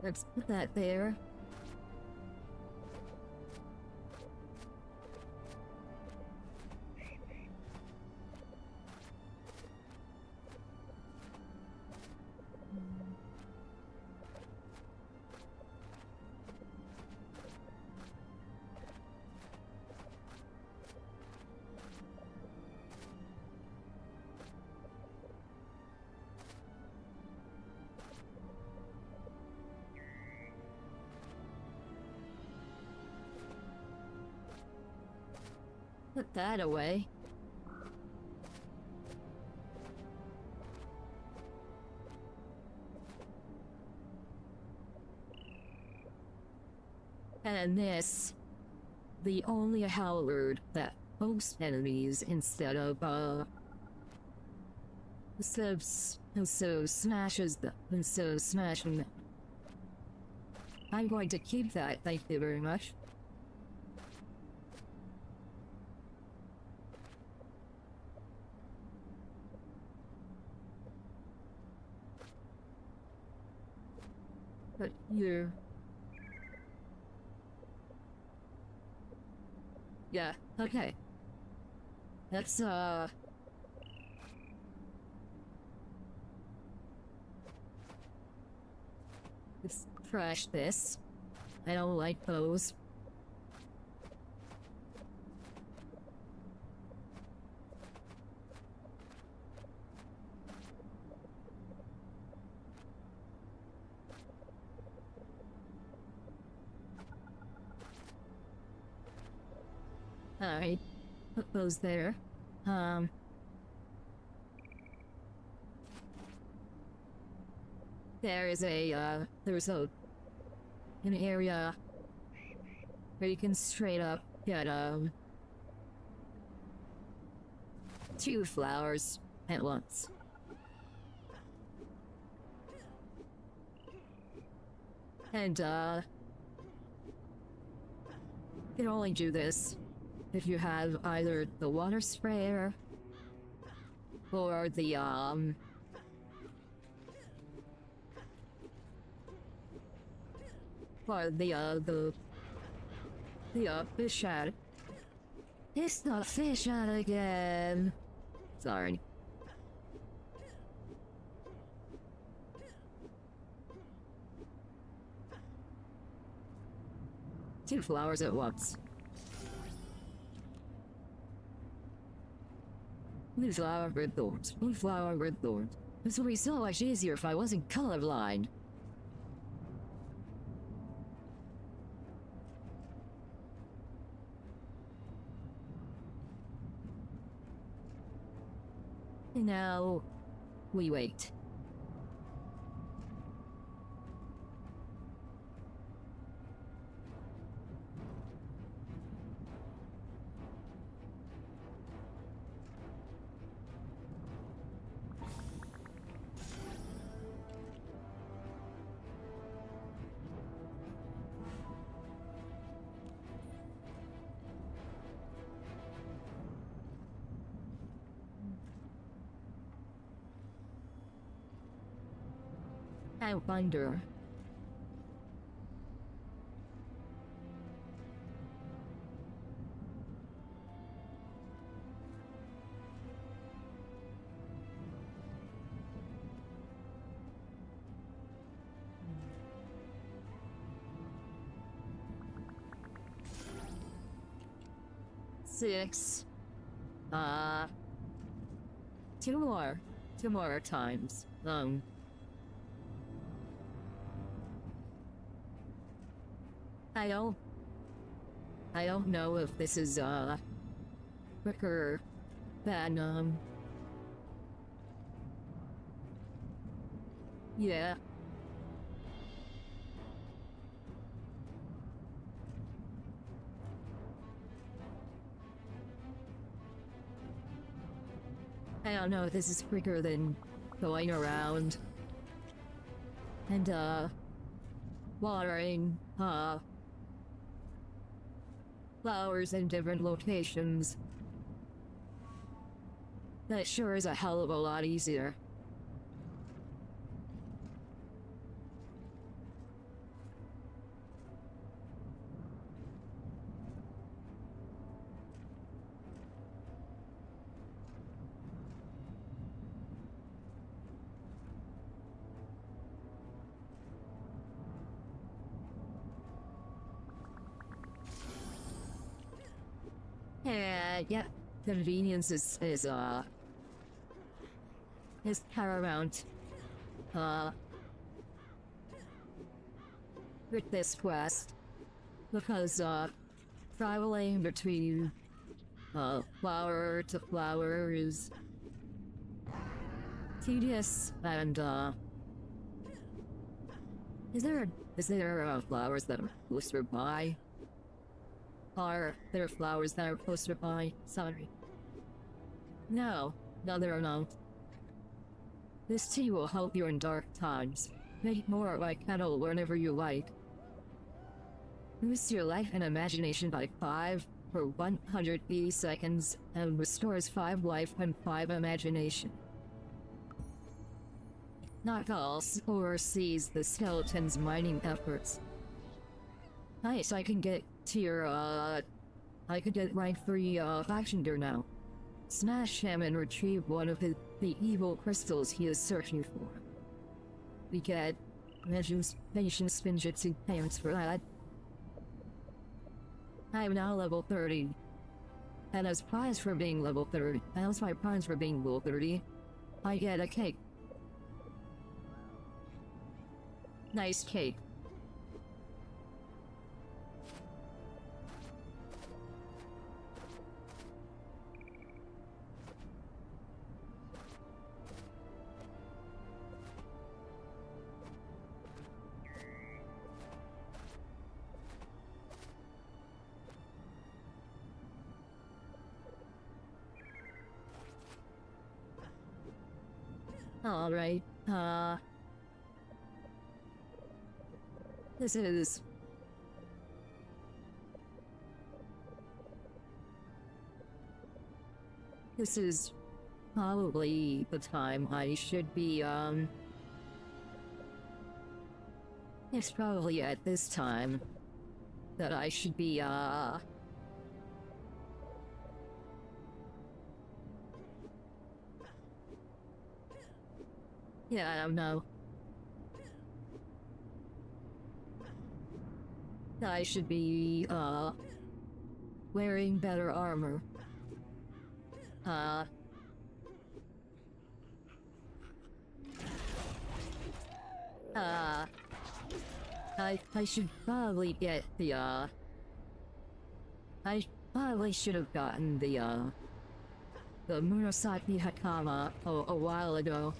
Let's put that there. Put that away. And this, the only halberd that pokes enemies instead of smashes them, instead of smashing them. I'm going to keep that, thank you very much. But you're... Yeah, okay. Let's, let's trash this. I don't like those. Alright, put those there. There's an area where you can straight up get, 2 flowers at once. And, you can only do this if you have either the water sprayer or the fish ad. It's the fish ad again. Sorry. Two flowers at once. Blue flower, red thorns. Blue flower, red thorns. This would be so much easier if I wasn't colorblind. And now, we wait. I wonder. Six. Two more times. I don't know if this is, quicker than, Yeah. I don't know, this is quicker than going around and, watering, flowers in different locations. That sure is a hell of a lot easier. Yeah, convenience is paramount, with this quest, because, traveling between, flower to flower is tedious, and, is there flowers that are closer by? Are there flowers that are closer by? Sorry. No, there are not. This tea will help you in dark times. Make more like kettle whenever you like. Boosts your life and imagination by 5 for 180 seconds, and restores 5 life and 5 imagination. Knuckles oversees the skeleton's mining efforts. Nice, I can get to your, I could get rank 3, faction gear now. Smash him and retrieve one of the evil crystals he is searching for. We get imagination Spinjitzu payments for that. I am now level 30. And as prize for being level 30, and as my prize for being level 30, I get a cake. Nice cake. Alright, this is probably the time I should be, it's probably at this time that I should be, yeah, I don't know. I should be, wearing better armor. I should probably get the, I probably should have gotten the Murasaki Hakama a while ago.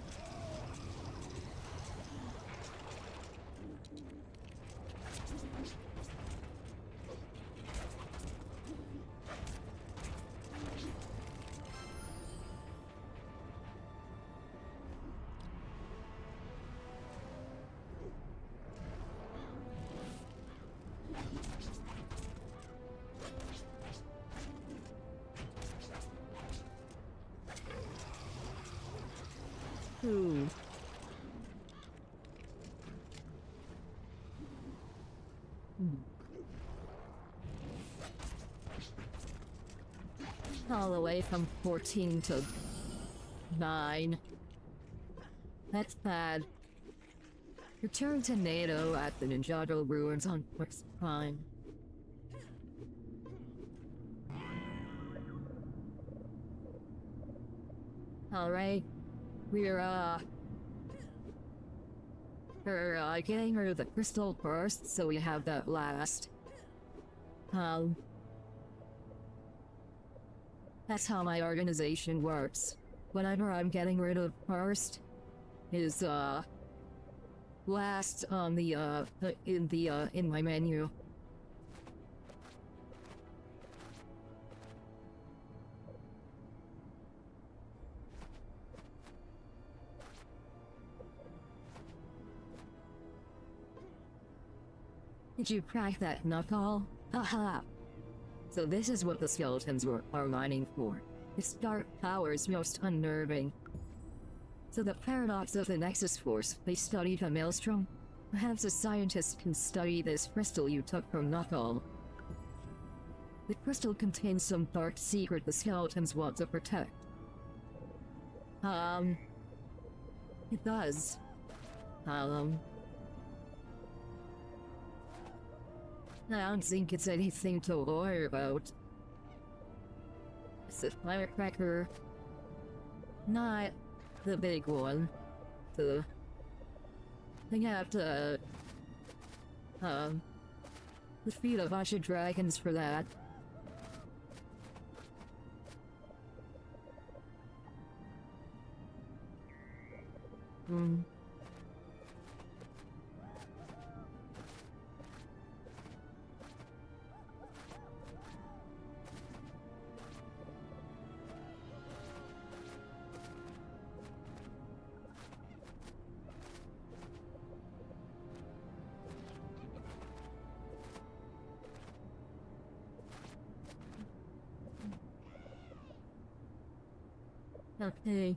All the way from 14 to 9. That's bad. Return to NATO at the Ninjago ruins on Crux Prime. Alright. We're getting rid of the crystal first, so we have that last. That's how my organization works. Whatever I'm getting rid of first is, last on the in my menu. Did you crack that knuckle? Haha. So this is what the skeletons are mining for. Its dark powers most unnerving. So the paradox of the Nexus Force, they studied a maelstrom? Perhaps a scientist can study this crystal you took from Knuckle. The crystal contains some dark secret the skeletons want to protect. It does. I don't think it's anything to worry about. It's a firecracker. Not the big one. I have to, defeat a bunch of dragons for that. Okay.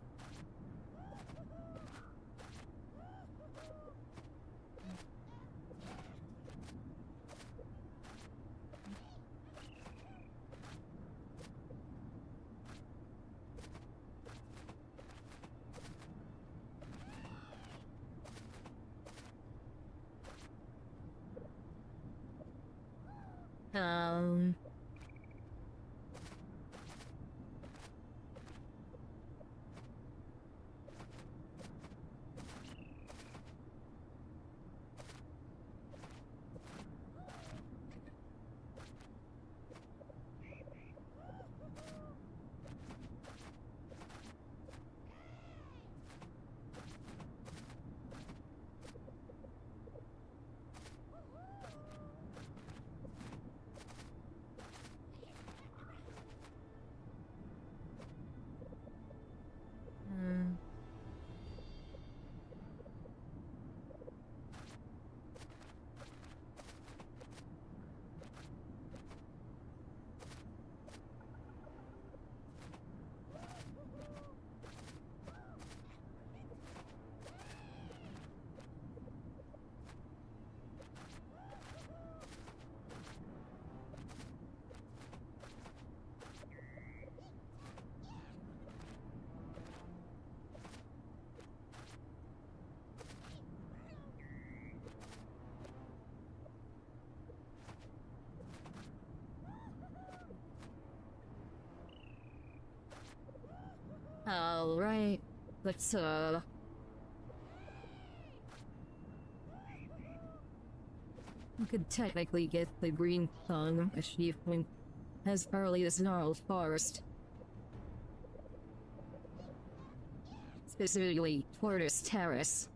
Um... Alright, let's, you could technically get the green thumb achievement as early as Gnarled Forest. Specifically, Tortoise Terrace.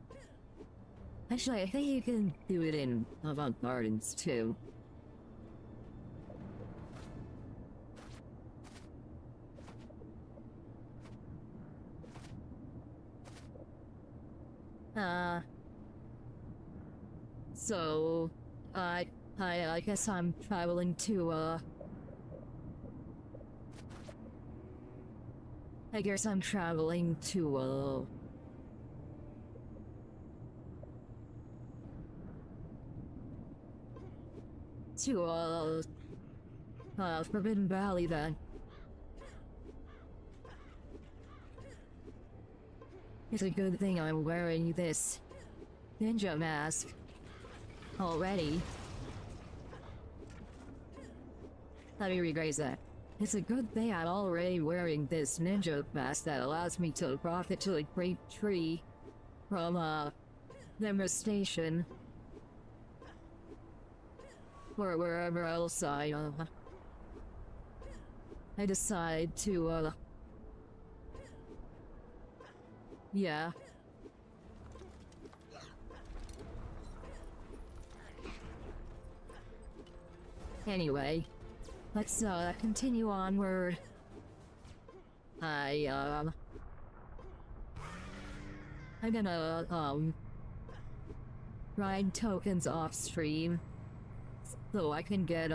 Actually, I think you can do it in Avant Gardens, too. So, I guess I'm traveling to, I guess I'm traveling to, Forbidden Valley then. It's a good thing I'm wearing this ninja mask already. Let me rephrase that. It's a good thing I'm already wearing this ninja mask that allows me to profit to a great tree from, Nimmer Station. Or wherever else I decide to, Anyway, let's continue onward. I'm gonna grind tokens off stream so I can get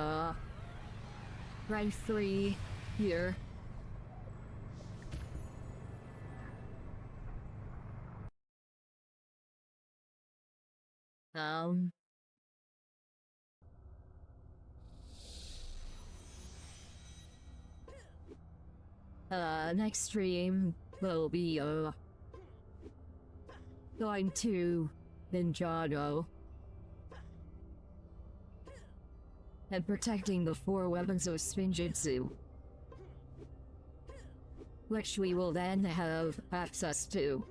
rank 3 here. Next stream will be going to Ninjago and protecting the 4 weapons of Spinjitzu, which we will then have access to.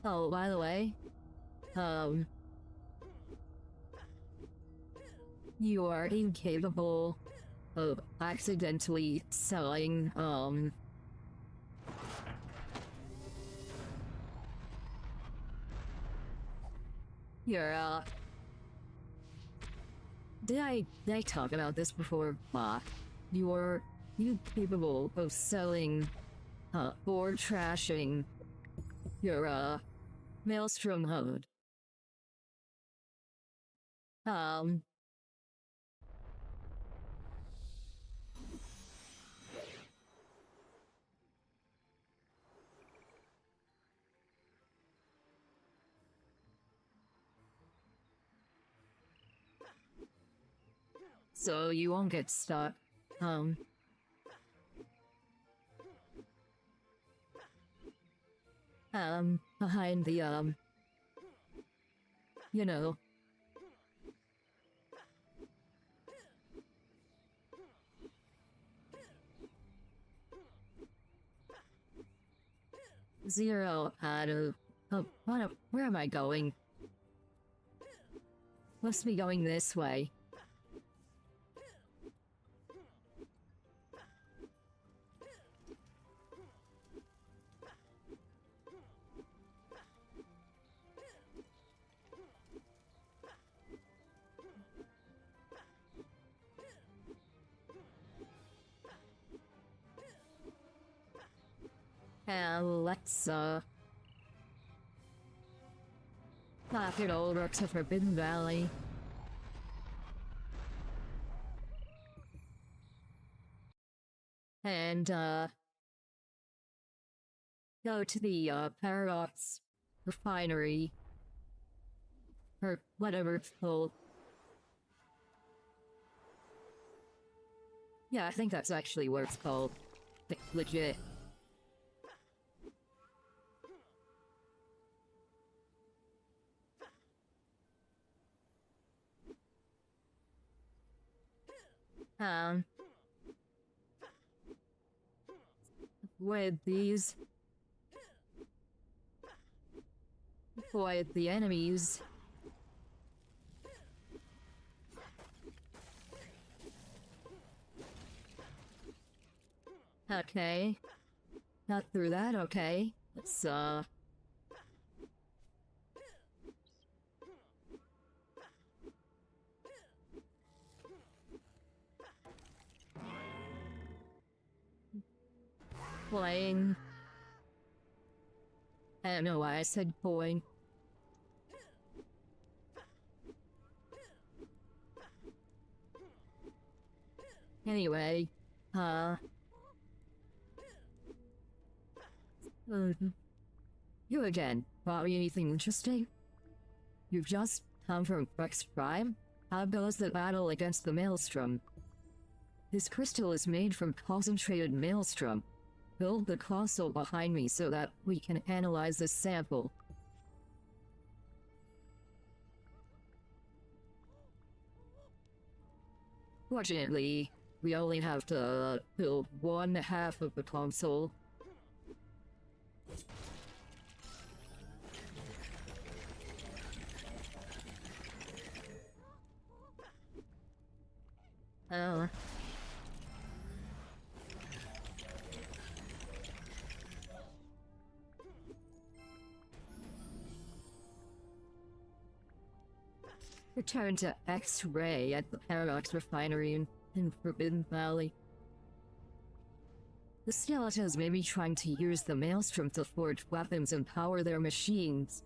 Oh, by the way, you are incapable of accidentally selling, your, did I talk about this before? You're incapable of selling, or trashing your, Maelstrom Hood. So you won't get stuck, behind the, you know, zero out of, where am I going? Must be going this way. Let's, knock it over to Forbidden Valley. And, go to the, Paradox Refinery. Or whatever it's called. Yeah, I think that's actually what it's called. Like, legit. With these, avoid the enemies. Okay. Not through that, okay. Let's, playing. I don't know why I said coin. Anyway, you again. Probably anything interesting? You've just come from Crux Prime? How goes the battle against the Maelstrom? This crystal is made from concentrated Maelstrom. Build the console behind me so that we can analyze this sample. Fortunately, we only have to build 1/2 of the console. Oh. Return to X-Ray at the Paradox Refinery in Forbidden Valley. The skeletons may be trying to use the Maelstrom to forge weapons and power their machines.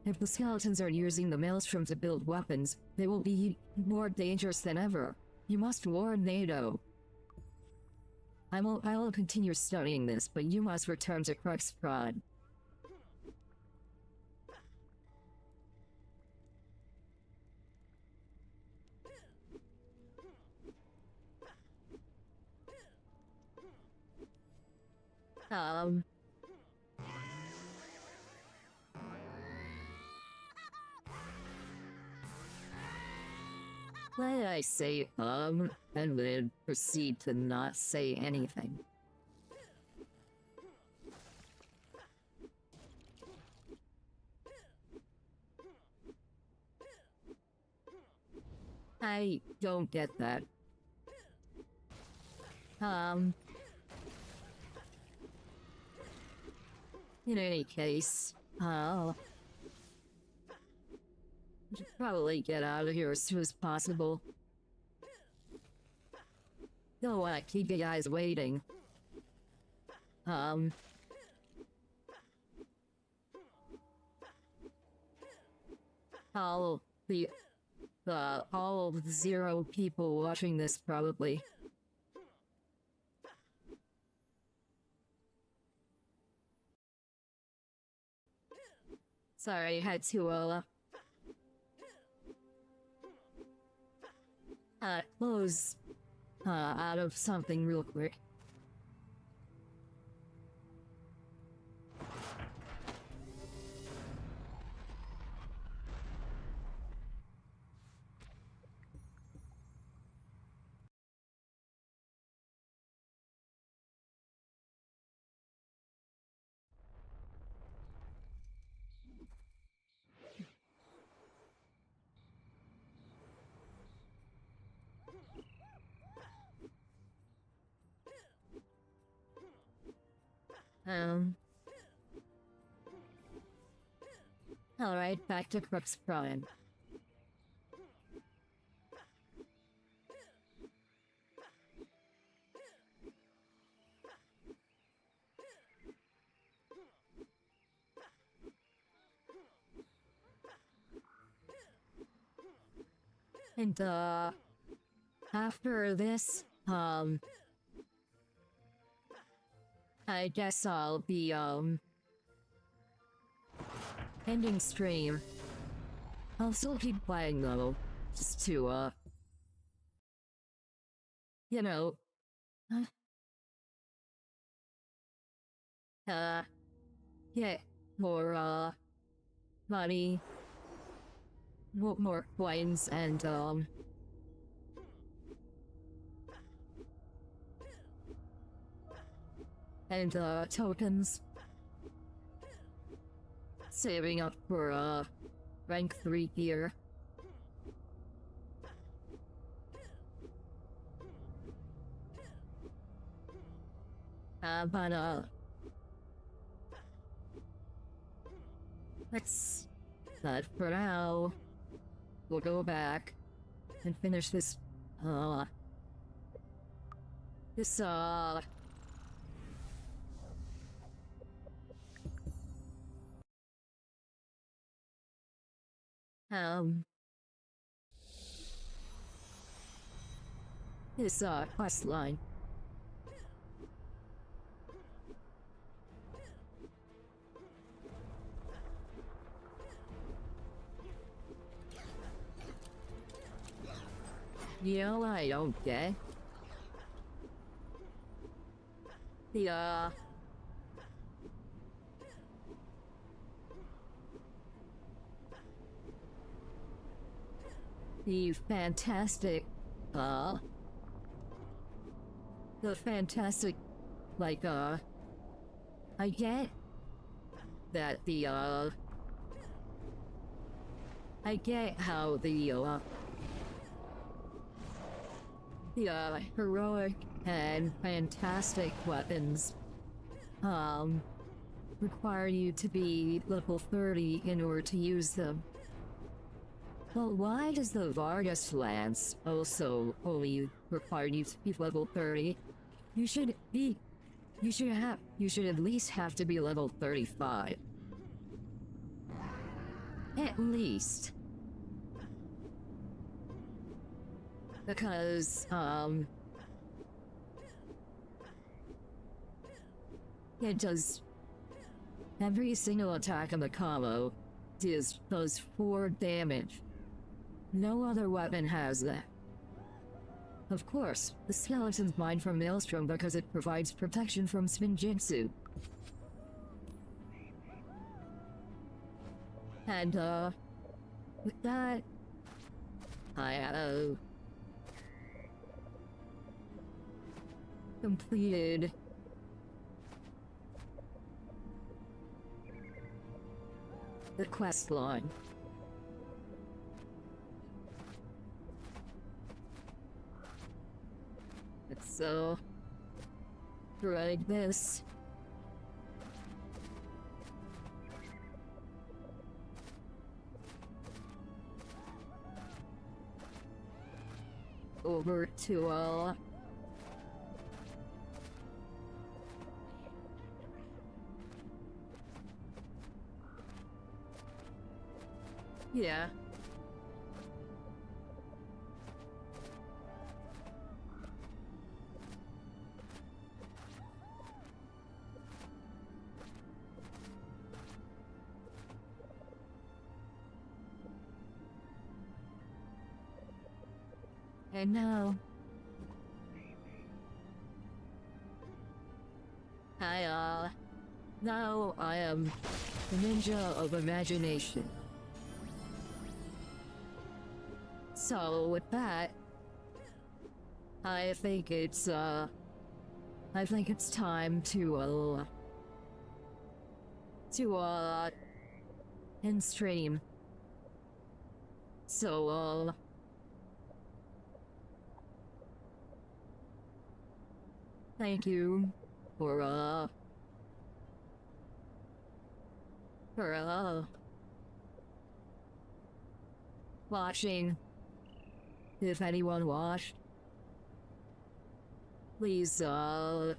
If the skeletons are using the Maelstrom to build weapons, they will be more dangerous than ever. You must warn NATO. I will continue studying this, but you must return to Crux Prime. Let I say, and then proceed to not say anything. I don't get that. In any case, we should probably get out of here as soon as possible. Don't want to keep you guys waiting. I'll be, all 0 people watching this probably. Sorry, I had to, close, out of something real quick. Alright, back to Crux Prime. And, after this, I guess I'll be, ending stream. I'll still keep playing though, just to, you know, get more, money, more coins, and, tokens. Saving up for, rank 3 gear. But, that's that for now. We'll go back and finish this, this, quest line. You know what I don't get? The fantastic, like, I get that I get how the heroic and fantastic weapons, require you to be level 30 in order to use them. Well, why does the Vargas Lance also only require you to be level 30? You should at least have to be level 35. At least. Because, it does... Every single attack on the combo does 4 damage. No other weapon has that. Of course, the skeleton's mine from Maelstrom because it provides protection from Spinjitzu. And, with that, I, completed the quest line. Let's, drag this. Over to, yeah. And now, now I am the ninja of imagination. So with that, I think it's time to end stream. So, thank you for watching. If anyone watched, please, help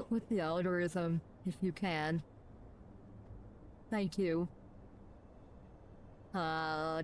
with the algorithm if you can. Thank you. Hi.